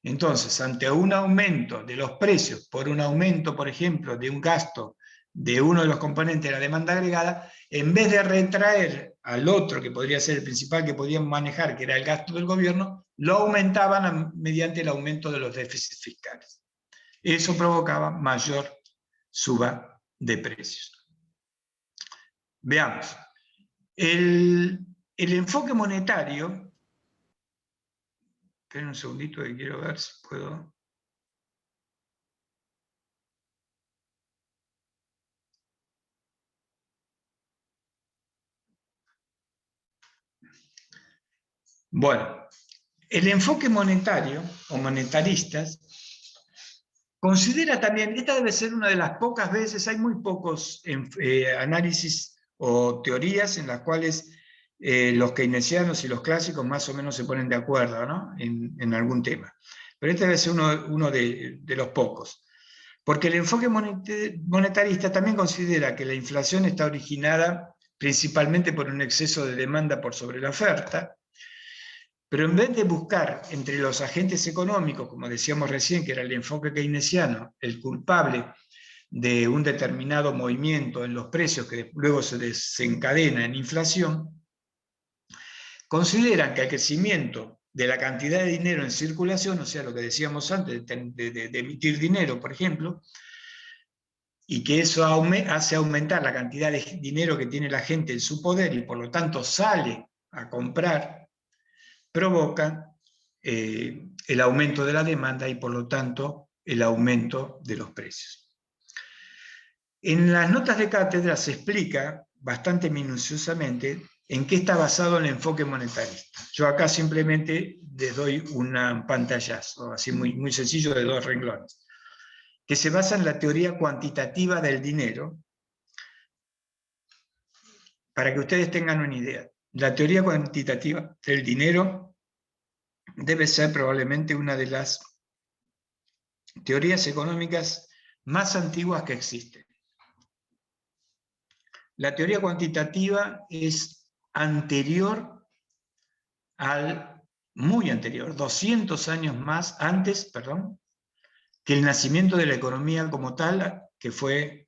Entonces, ante un aumento de los precios, por un aumento, por ejemplo, de un gasto de uno de los componentes de la demanda agregada, en vez de retraer al otro, que podría ser el principal que podían manejar, que era el gasto del gobierno, lo aumentaban mediante el aumento de los déficits fiscales. Eso provocaba mayor suba de precios. Veamos. El enfoque monetario... Esperen un segundito que quiero ver si puedo... Bueno, el enfoque monetario o monetaristas considera también, esta debe ser una de las pocas veces, hay muy pocos análisis o teorías en las cuales los keynesianos y los clásicos más o menos se ponen de acuerdo, ¿no? en algún tema. Pero este debe ser uno de los pocos. Porque el enfoque monetarista también considera que la inflación está originada principalmente por un exceso de demanda por sobre la oferta, pero en vez de buscar entre los agentes económicos, como decíamos recién, que era el enfoque keynesiano, el culpable de un determinado movimiento en los precios que luego se desencadena en inflación, consideran que el crecimiento de la cantidad de dinero en circulación, o sea, lo que decíamos antes, de emitir dinero, por ejemplo, y que eso hace aumentar la cantidad de dinero que tiene la gente en su poder y por lo tanto sale a comprar, provoca el aumento de la demanda y por lo tanto el aumento de los precios. En las notas de cátedra se explica bastante minuciosamente en qué está basado el enfoque monetarista. Yo acá simplemente les doy un pantallazo, así muy sencillo, de 2 renglones, que se basa en la teoría cuantitativa del dinero, para que ustedes tengan una idea. La teoría cuantitativa del dinero debe ser probablemente una de las teorías económicas más antiguas que existen. La teoría cuantitativa es anterior muy anterior, 200 años más antes, que el nacimiento de la economía como tal, que fue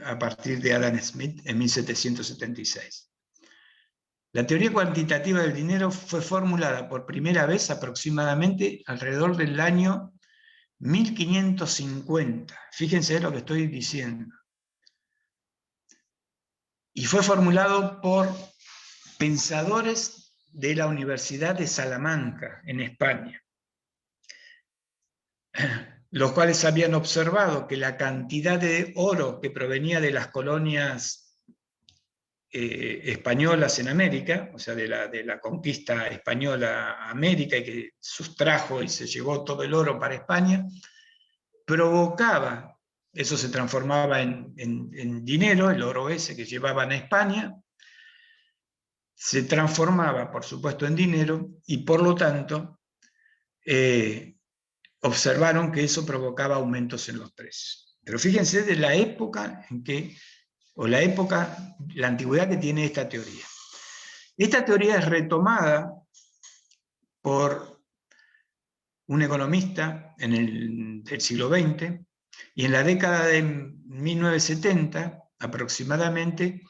a partir de Adam Smith en 1776. La teoría cuantitativa del dinero fue formulada por primera vez aproximadamente alrededor del año 1550. Fíjense lo que estoy diciendo. Y fue formulado por pensadores de la Universidad de Salamanca, en España, los cuales habían observado que la cantidad de oro que provenía de las colonias españolas en América, o sea, de la conquista española a América, y que sustrajo y se llevó todo el oro para España, provocaba, eso se transformaba en dinero, el oro ese que llevaban a España, se transformaba, por supuesto, en dinero, y por lo tanto, observaron que eso provocaba aumentos en los precios. Pero fíjense de la época en que, la antigüedad que tiene esta teoría. Esta teoría es retomada por un economista del siglo XX, y en la década de 1970, aproximadamente,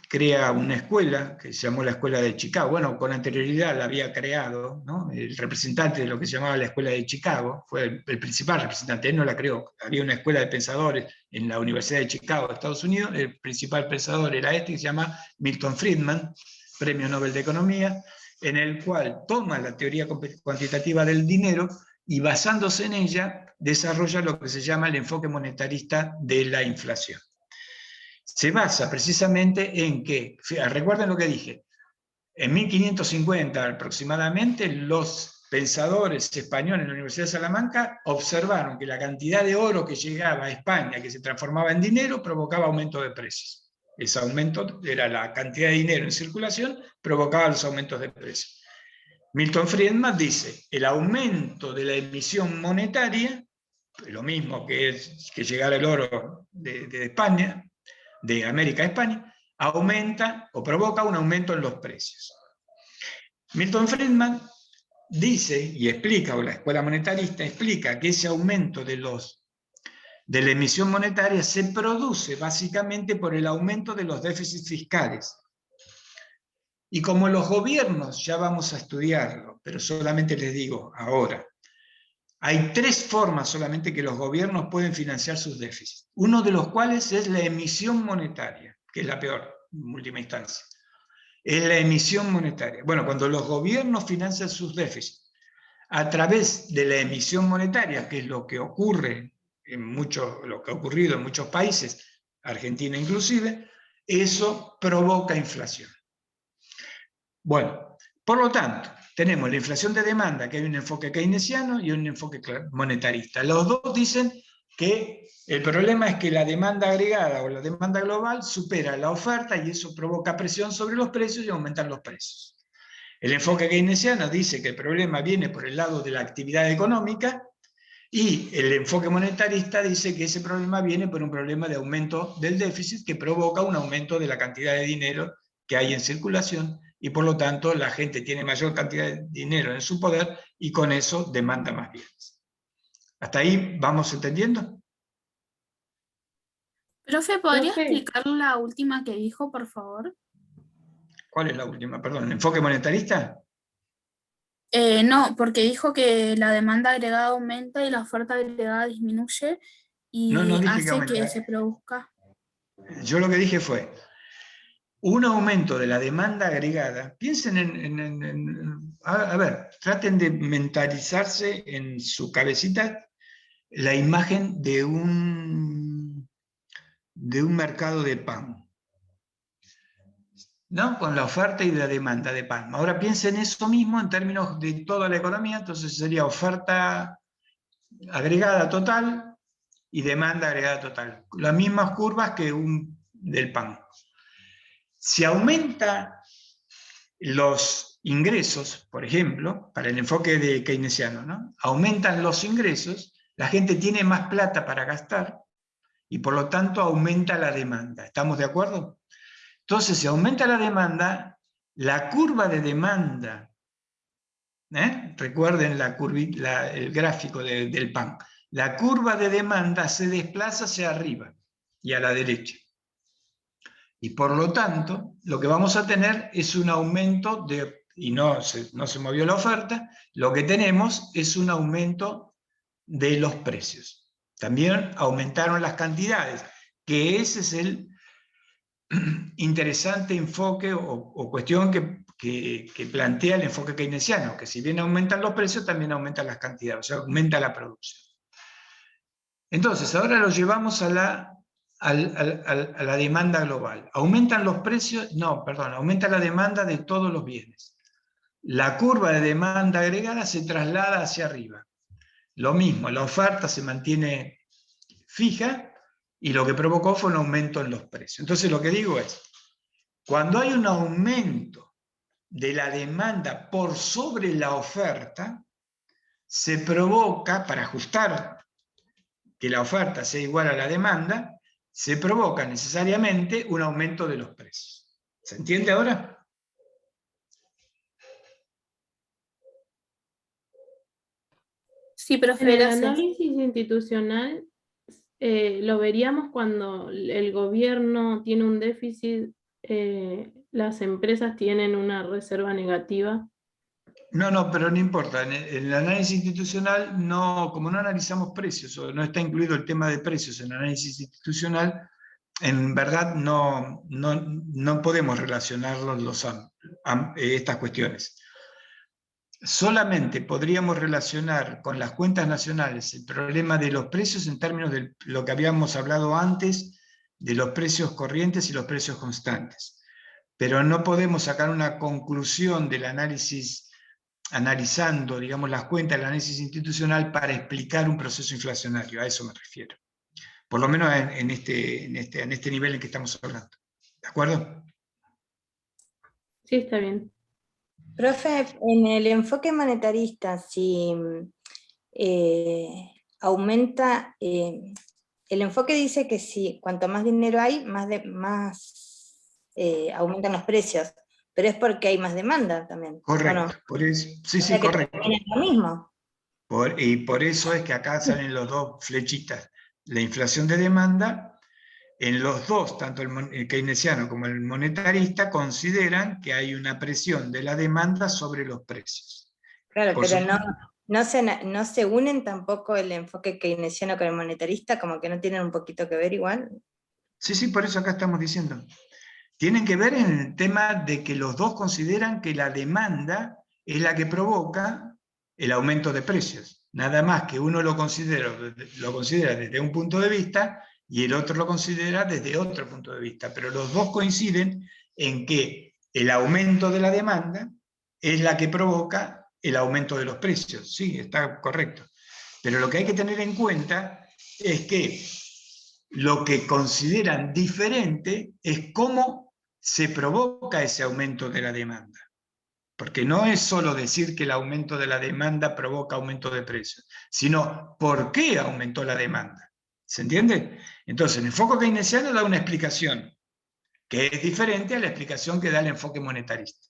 crea una escuela que se llamó la Escuela de Chicago. Bueno, con anterioridad la había creado, ¿no? El representante de lo que se llamaba la Escuela de Chicago, fue el principal representante, él no la creó. Había una escuela de pensadores en la Universidad de Chicago, de Estados Unidos, el principal pensador era que se llama Milton Friedman, Premio Nobel de Economía, en el cual toma la teoría cuantitativa del dinero y basándose en ella desarrolla lo que se llama el enfoque monetarista de la inflación. Se basa precisamente en que, recuerden lo que dije, en 1550 aproximadamente los pensadores españoles en la Universidad de Salamanca observaron que la cantidad de oro que llegaba a España, que se transformaba en dinero, provocaba aumento de precios. Ese aumento era la cantidad de dinero en circulación, provocaba los aumentos de precios. Milton Friedman dice, el aumento de la emisión monetaria, lo mismo que llegara el oro de España, de América a España, aumenta o provoca un aumento en los precios. Milton Friedman dice y explica, o la escuela monetarista explica, que ese aumento de la emisión monetaria se produce básicamente por el aumento de los déficits fiscales. Y como los gobiernos, ya vamos a estudiarlo, pero solamente les digo ahora, hay 3 formas solamente que los gobiernos pueden financiar sus déficits. Uno de los cuales es la emisión monetaria, que es la peor, en última instancia. Es la emisión monetaria. Bueno, cuando los gobiernos financian sus déficits a través de la emisión monetaria, que es lo que ocurre lo que ha ocurrido en muchos países, Argentina inclusive, eso provoca inflación. Bueno, por lo tanto, tenemos la inflación de demanda, que hay un enfoque keynesiano y un enfoque monetarista. Los dos dicen que el problema es que la demanda agregada o la demanda global supera la oferta y eso provoca presión sobre los precios y aumentan los precios. El enfoque keynesiano dice que el problema viene por el lado de la actividad económica y el enfoque monetarista dice que ese problema viene por un problema de aumento del déficit que provoca un aumento de la cantidad de dinero que hay en circulación y por lo tanto la gente tiene mayor cantidad de dinero en su poder y con eso demanda más bienes. ¿Hasta ahí vamos entendiendo? Profe, ¿podría Profe. explicar la última que dijo, por favor? ¿Cuál es la última? Perdón, ¿el enfoque monetarista? No, porque dijo que la demanda agregada aumenta y la oferta agregada disminuye, y No dije que hace que aumentar. se produzca. Yo lo que dije fue, un aumento de la demanda agregada. Piensen a ver, traten de mentalizarse en su cabecita la imagen de un mercado de pan, ¿no? Con la oferta y la demanda de pan. Ahora piensen eso mismo en términos de toda la economía, entonces sería oferta agregada total y demanda agregada total. Las mismas curvas que del pan. Si aumenta los ingresos, por ejemplo, para el enfoque de keynesiano, ¿no? Aumentan los ingresos, la gente tiene más plata para gastar y por lo tanto aumenta la demanda. ¿Estamos de acuerdo? Entonces, si aumenta la demanda, la curva de demanda, recuerden el gráfico del pan, la curva de demanda se desplaza hacia arriba y a la derecha. Y por lo tanto, lo que vamos a tener es un aumento y no se movió la oferta, lo que tenemos es un aumento de los precios. También aumentaron las cantidades, que ese es el interesante enfoque o cuestión que plantea el enfoque keynesiano, que si bien aumentan los precios, también aumentan las cantidades, o sea, aumenta la producción. Entonces, ahora lo llevamos a la demanda global. ¿Aumentan los precios? No, perdón, aumenta la demanda de todos los bienes. La curva de demanda agregada se traslada hacia arriba. Lo mismo, la oferta se mantiene fija y lo que provocó fue un aumento en los precios. Entonces lo que digo es, cuando hay un aumento de la demanda por sobre la oferta, se provoca, para ajustar que la oferta sea igual a la demanda, se provoca necesariamente un aumento de los precios. ¿Se entiende ahora? Sí, En profe, el gracias. análisis institucional lo veríamos cuando el gobierno tiene un déficit, las empresas tienen una reserva negativa. No, pero no importa. En el análisis institucional, como no analizamos precios, o no está incluido el tema de precios en el análisis institucional, en verdad no podemos relacionar estas cuestiones. Solamente podríamos relacionar con las cuentas nacionales el problema de los precios en términos de lo que habíamos hablado antes, de los precios corrientes y los precios constantes. Pero no podemos sacar una conclusión del análisis analizando, digamos, las cuentas del análisis institucional para explicar un proceso inflacionario, a eso me refiero. Por lo menos en este nivel en que estamos hablando. ¿De acuerdo? Sí, está bien. Profe, en el enfoque monetarista, si aumenta, el enfoque dice que si cuanto más dinero hay, más aumentan los precios, pero es porque hay más demanda también. Correcto, ¿no? por eso, sí, O sea que correcto. también es lo mismo. Y por eso es que acá salen los dos flechitas. La inflación de demanda, en los dos, tanto el keynesiano como el monetarista, consideran que hay una presión de la demanda sobre los precios. Claro, Por pero supuesto. no se unen tampoco el enfoque keynesiano con el monetarista, como que no tienen un poquito que ver igual. Sí, por eso acá estamos diciendo. Tienen que ver en el tema de que los dos consideran que la demanda es la que provoca el aumento de precios. Nada más que uno lo considera desde un punto de vista y el otro lo considera desde otro punto de vista. Pero los dos coinciden en que el aumento de la demanda es la que provoca el aumento de los precios. Sí, está correcto. Pero lo que hay que tener en cuenta es que lo que consideran diferente es cómo se provoca ese aumento de la demanda. Porque no es solo decir que el aumento de la demanda provoca aumento de precios, sino por qué aumentó la demanda. ¿Se entiende? Entonces, el enfoque keynesiano da una explicación que es diferente a la explicación que da el enfoque monetarista.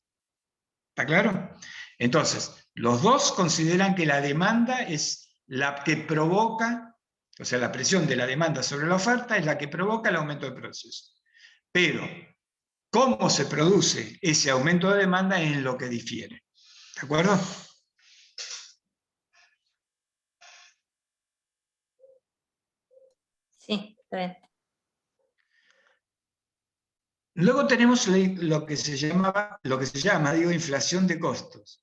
¿Está claro? Entonces, los dos consideran que la demanda es la que provoca, o sea, la presión de la demanda sobre la oferta es la que provoca el aumento de precios. Pero, ¿cómo se produce ese aumento de demanda es en lo que difiere? ¿De acuerdo? Sí, está bien. Luego tenemos lo que se llama, inflación de costos.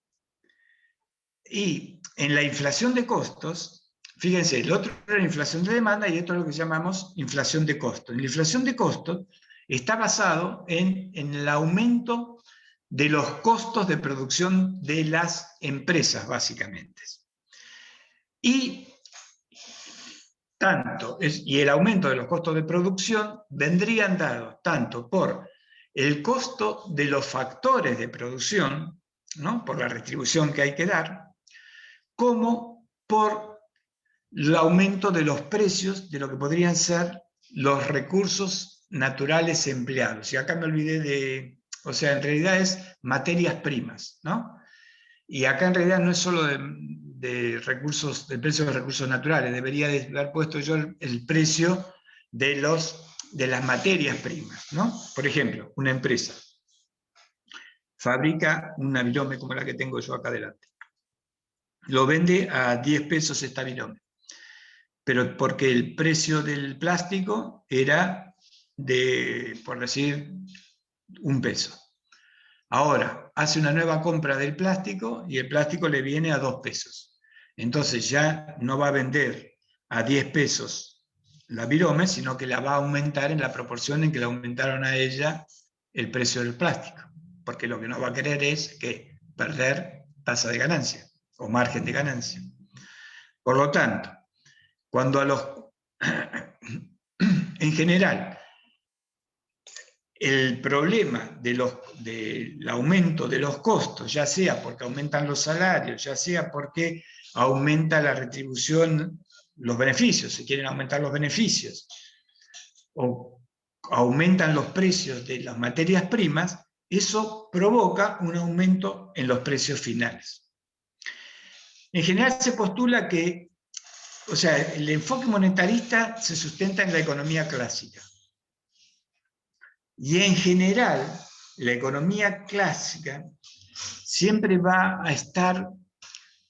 Y en la inflación de costos, fíjense, el otro era inflación de demanda y esto es lo que llamamos inflación de costos. La inflación de costos está basado en el aumento de los costos de producción de las empresas, básicamente. Y el aumento de los costos de producción vendrían dados tanto por el costo de los factores de producción, ¿no?, por la retribución que hay que dar, como por el aumento de los precios de lo que podrían ser los recursos naturales empleados. Y acá me olvidé en realidad es materias primas, ¿no? Y acá en realidad no es solo del precio de recursos naturales, debería de haber puesto yo el precio de las materias primas, ¿no? Por ejemplo, una empresa fabrica una virome como la que tengo yo acá delante. Lo vende a 10 pesos esta virome, pero porque el precio del plástico era de, por decir, 1 peso. Ahora, hace una nueva compra del plástico y el plástico le viene a 2 pesos. Entonces ya no va a vender a 10 pesos la virome, sino que la va a aumentar en la proporción en que le aumentaron a ella el precio del plástico. Porque lo que no va a querer es perder tasa de ganancia o margen de ganancia. Por lo tanto, cuando en general, el problema del aumento de los costos, ya sea porque aumentan los salarios, ya sea porque aumenta la retribución, los beneficios, si quieren aumentar los beneficios, o aumentan los precios de las materias primas, eso provoca un aumento en los precios finales. En general se postula que, el enfoque monetarista se sustenta en la economía clásica. Y en general, la economía clásica siempre va a estar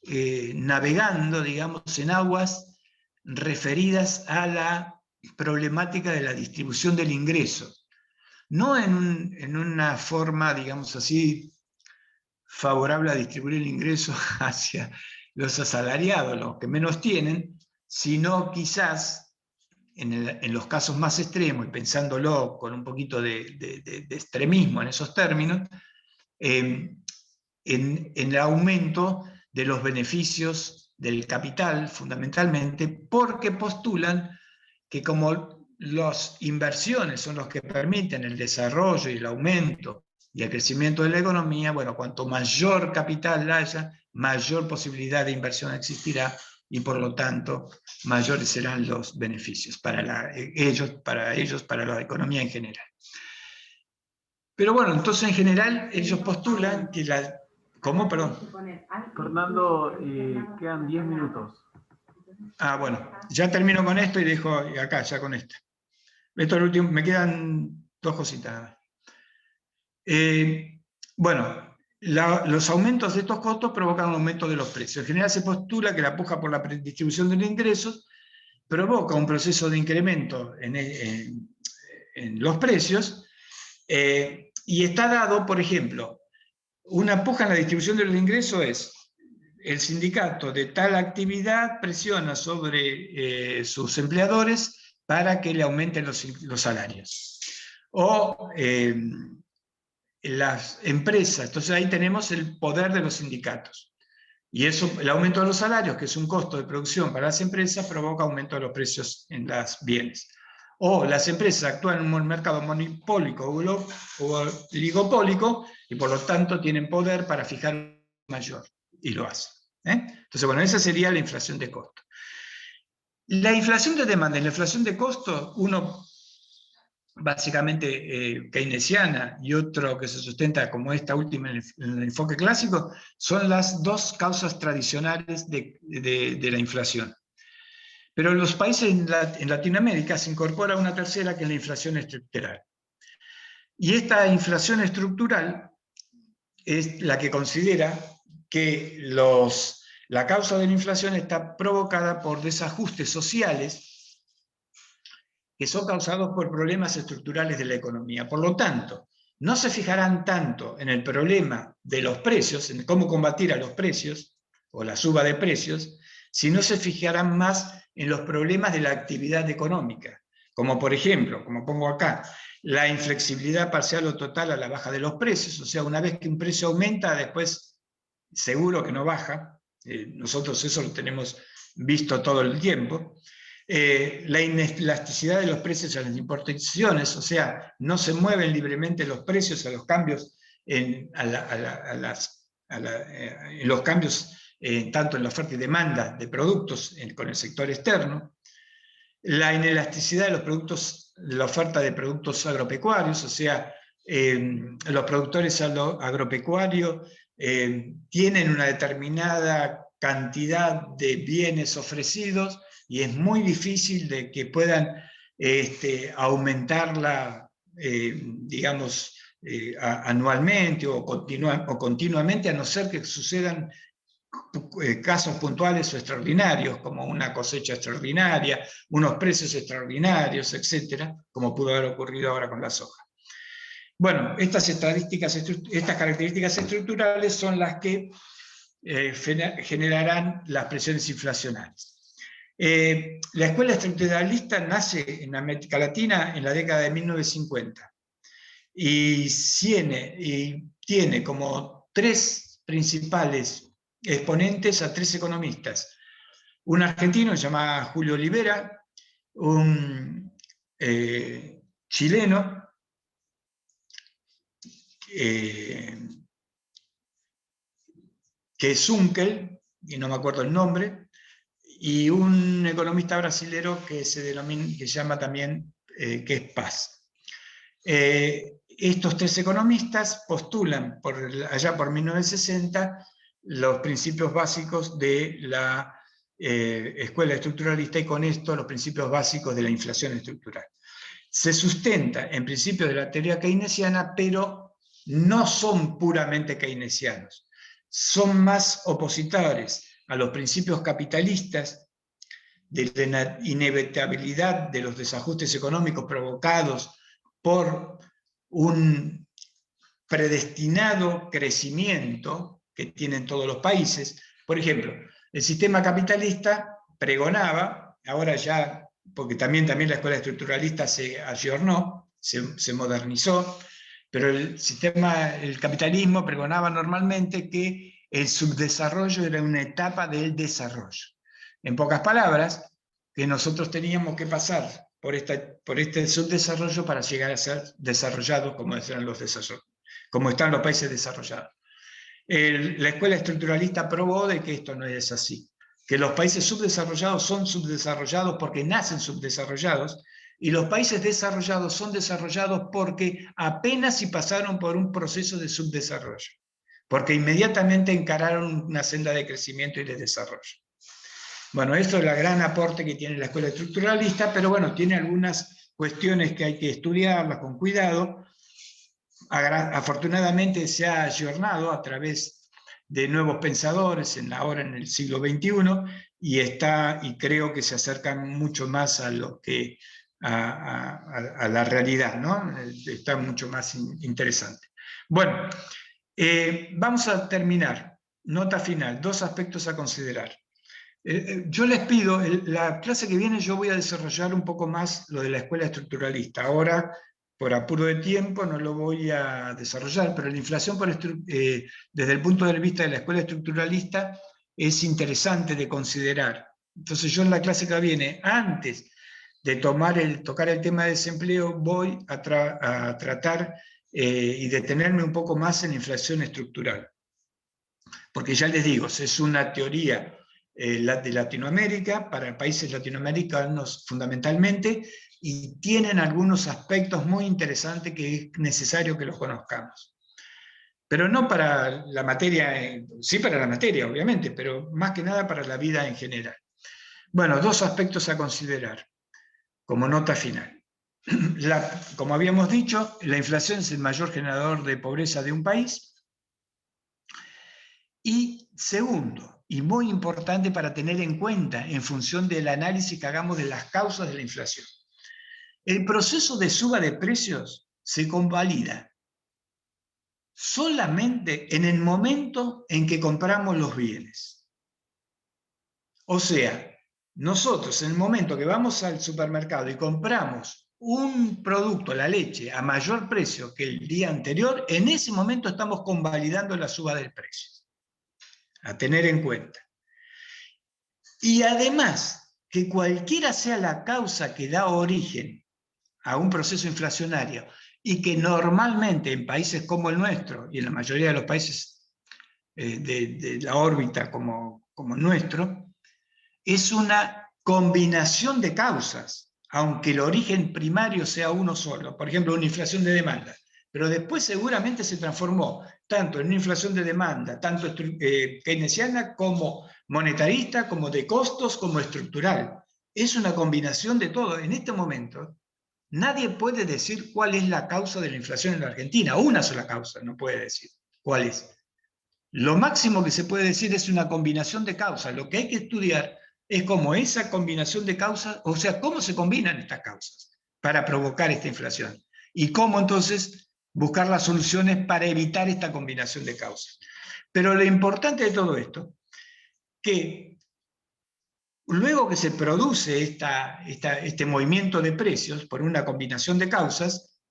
navegando, digamos, en aguas referidas a la problemática de la distribución del ingreso. No en una forma, digamos así, favorable a distribuir el ingreso hacia los asalariados, los que menos tienen, sino quizás en los casos más extremos, y pensándolo con un poquito de extremismo en esos términos, en el aumento de los beneficios del capital, fundamentalmente, porque postulan que como las inversiones son los que permiten el desarrollo y el aumento y el crecimiento de la economía, bueno, cuanto mayor capital haya, mayor posibilidad de inversión existirá, y por lo tanto mayores serán los beneficios para ellos, para la economía en general. Pero bueno, entonces en general ellos postulan que ¿Cómo? Perdón. Fernando, quedan 10 minutos. Ah, bueno, ya termino con esto y dejo acá, ya con esto. Esto es lo último, me quedan 2 cositas nada más. Bueno, los aumentos de estos costos provocan un aumento de los precios. En general se postula que la puja por la distribución de los ingresos provoca un proceso de incremento en los precios, y está dado, por ejemplo, una puja en la distribución de los ingresos es el sindicato de tal actividad presiona sobre sus empleadores para que le aumenten los salarios. O las empresas, entonces ahí tenemos el poder de los sindicatos. Y eso, el aumento de los salarios, que es un costo de producción para las empresas, provoca aumento de los precios en los bienes. O las empresas actúan en un mercado monopólico o oligopólico y por lo tanto tienen poder para fijar mayor, y lo hacen. Entonces, bueno, esa sería la inflación de costos. La inflación de demanda y la inflación de costos, uno básicamente keynesiana y otro que se sustenta como esta última en el enfoque clásico, son las 2 causas tradicionales de la inflación. Pero en los países en Latinoamérica se incorpora una tercera, que es la inflación estructural. Y esta inflación estructural es la que considera que la causa de la inflación está provocada por desajustes sociales que son causados por problemas estructurales de la economía. Por lo tanto, no se fijarán tanto en el problema de los precios, en cómo combatir a los precios, o la suba de precios, sino se fijarán más en los problemas de la actividad económica, como por ejemplo, como pongo acá, la inflexibilidad parcial o total a la baja de los precios, o sea, una vez que un precio aumenta, después seguro que no baja, nosotros eso lo tenemos visto todo el tiempo. La inelasticidad de los precios a las importaciones, o sea, no se mueven libremente los precios a los cambios en los cambios tanto en la oferta y demanda de productos con el sector externo. La inelasticidad de los productos, de la oferta de productos agropecuarios, o sea, los productores agropecuarios tienen una determinada cantidad de bienes ofrecidos y es muy difícil de que puedan aumentarla, digamos, anualmente o continuamente, a no ser que sucedan casos puntuales o extraordinarios, como una cosecha extraordinaria, unos precios extraordinarios, etcétera, como pudo haber ocurrido ahora con la soja. Bueno, estas características estructurales son las que generarán las presiones inflacionarias. La escuela estructuralista nace en América Latina en la década de 1950 y tiene como tres principales exponentes a tres economistas. Un argentino llamado Julio Olivera, un chileno, que es Zunkel, y no me acuerdo el nombre, y un economista brasilero que se llama también, que es Paz. Estos tres economistas postulan allá por 1960 los principios básicos de la escuela estructuralista y con esto los principios básicos de la inflación estructural. Se sustenta en principios de la teoría keynesiana, pero no son puramente keynesianos. Son más opositores a los principios capitalistas de la inevitabilidad de los desajustes económicos provocados por un predestinado crecimiento que tienen todos los países. Por ejemplo, el sistema capitalista pregonaba, ahora ya, porque también la escuela estructuralista se ayornó, se modernizó, pero el capitalismo pregonaba normalmente que el subdesarrollo era una etapa del desarrollo. En pocas palabras, que nosotros teníamos que pasar por este subdesarrollo para llegar a ser desarrollados como están los países desarrollados. La escuela estructuralista probó de que esto no es así, que los países subdesarrollados son subdesarrollados porque nacen subdesarrollados, y los países desarrollados son desarrollados porque apenas si pasaron por un proceso de subdesarrollo, porque inmediatamente encararon una senda de crecimiento y de desarrollo. Bueno, esto es el gran aporte que tiene la escuela estructuralista, pero bueno, tiene algunas cuestiones que hay que estudiarlas con cuidado. Afortunadamente se ha ayornado a través de nuevos pensadores ahora en el siglo XXI y creo que se acercan mucho más a lo que a la realidad, ¿no? Está mucho más interesante. Bueno, vamos a terminar. Nota final, dos aspectos a considerar. Yo les pido, la clase que viene yo voy a desarrollar un poco más lo de la escuela estructuralista. Ahora, por apuro de tiempo, no lo voy a desarrollar, pero la inflación desde el punto de vista de la escuela estructuralista es interesante de considerar. Entonces yo en la clase que viene, antes de tocar el tema de desempleo, voy a tratar y detenerme un poco más en la inflación estructural. Porque ya les digo, es una teoría de Latinoamérica, para países latinoamericanos fundamentalmente, y tienen algunos aspectos muy interesantes que es necesario que los conozcamos. Pero no para la materia, sí para la materia obviamente, pero más que nada para la vida en general. Bueno, dos aspectos a considerar como nota final. Como habíamos dicho, la inflación es el mayor generador de pobreza de un país. Y segundo, y muy importante para tener en cuenta en función del análisis que hagamos de las causas de la inflación. El proceso de suba de precios se convalida solamente en el momento en que compramos los bienes. O sea, nosotros en el momento que vamos al supermercado y compramos un producto, la leche, a mayor precio que el día anterior, en ese momento estamos convalidando la suba del precio. A tener en cuenta. Y además, que cualquiera sea la causa que da origen a un proceso inflacionario, y que normalmente en países como el nuestro, y en la mayoría de los países de la órbita como el nuestro, es una combinación de causas, aunque el origen primario sea uno solo. Por ejemplo, una inflación de demanda. Pero después seguramente se transformó tanto en una inflación de demanda, tanto keynesiana como monetarista, como de costos, como estructural. Es una combinación de todo. En este momento, nadie puede decir cuál es la causa de la inflación en la Argentina. Una sola causa, no puede decir cuál es. Lo máximo que se puede decir es una combinación de causas. Lo que hay que estudiar es cómo esa combinación de causas, o sea, cómo se combinan estas causas para provocar esta inflación. Y cómo entonces buscar las soluciones para evitar esta combinación de causas. Pero lo importante de todo esto, que luego que se produce este movimiento de precios por una combinación de causas,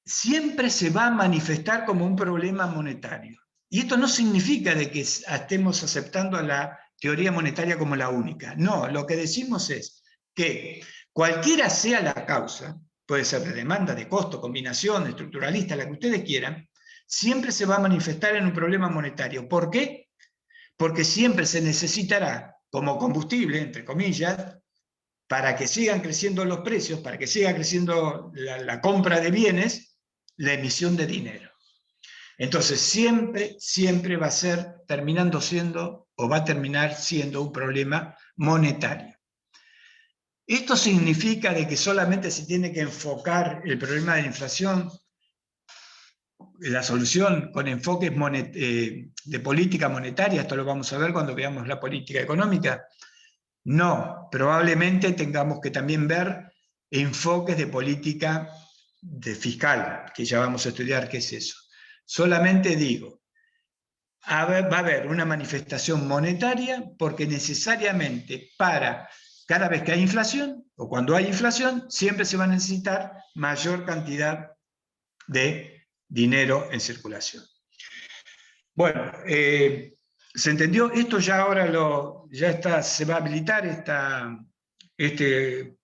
siempre se va a manifestar como un problema monetario. Y esto no significa de que estemos aceptando a la teoría monetaria como la única. No, lo que decimos es que cualquiera sea la causa, puede ser de demanda, de costo, combinación, estructuralista, la que ustedes quieran, siempre se va a manifestar en un problema monetario. ¿Por qué? Porque siempre se necesitará como combustible, entre comillas, para que sigan creciendo los precios, para que siga creciendo la compra de bienes, la emisión de dinero. Entonces siempre va a ser, terminando siendo, o va a terminar siendo un problema monetario. Esto significa de que solamente se tiene que enfocar el problema de la inflación, la solución con enfoques de política monetaria, esto lo vamos a ver cuando veamos la política económica. No, probablemente tengamos que también ver enfoques de política fiscal, que ya vamos a estudiar qué es eso. Solamente digo, va a haber una manifestación monetaria porque necesariamente cada vez que hay inflación, o cuando hay inflación, siempre se va a necesitar mayor cantidad de dinero en circulación. Bueno, ¿se entendió? Esto ya ahora se va a habilitar este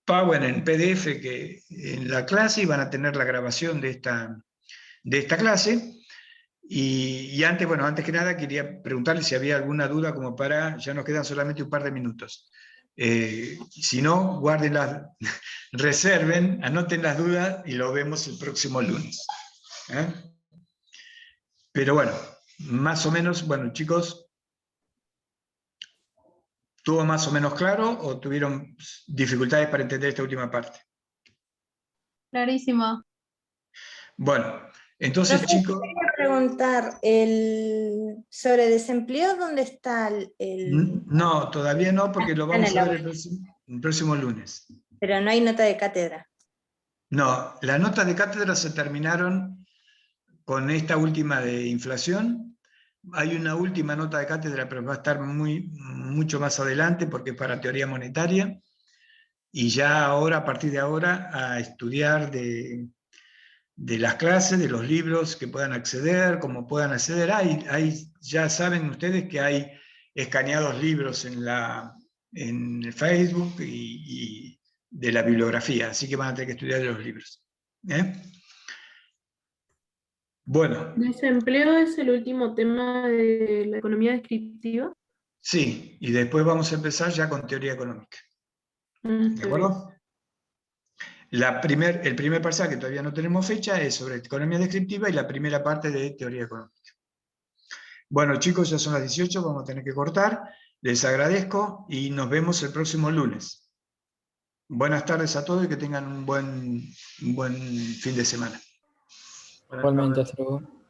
Power en PDF que en la clase, y van a tener la grabación de esta clase. Y antes que nada quería preguntarle si había alguna duda como ya nos quedan solamente un par de minutos. Si no, guárdenlas, reserven, anoten las dudas y lo vemos el próximo lunes. Pero bueno, más o menos, bueno chicos, ¿tuvo más o menos claro o tuvieron dificultades para entender esta última parte? Clarísimo. Bueno, entonces Profe, chicos... quería preguntar, sobre desempleo, ¿dónde está No, todavía no, porque lo vamos en a el ver el próximo lunes. Pero no hay nota de cátedra. No, las notas de cátedra se terminaron con esta última de inflación. Hay una última nota de cátedra, pero va a estar mucho más adelante porque es para teoría monetaria. Y ya ahora, a partir de ahora, a estudiar de las clases, de los libros que puedan acceder, cómo puedan acceder. Ya saben ustedes que hay escaneados libros en el Facebook y de la bibliografía, así que van a tener que estudiar los libros. Bueno. ¿Desempleo es el último tema de la economía descriptiva? Sí, y después vamos a empezar ya con teoría económica. ¿De acuerdo? El primer parcial, que todavía no tenemos fecha, es sobre economía descriptiva y la primera parte de teoría económica. Bueno chicos, ya son las 18, vamos a tener que cortar. Les agradezco y nos vemos el próximo lunes. Buenas tardes a todos y que tengan un buen fin de semana. Igualmente, hasta luego.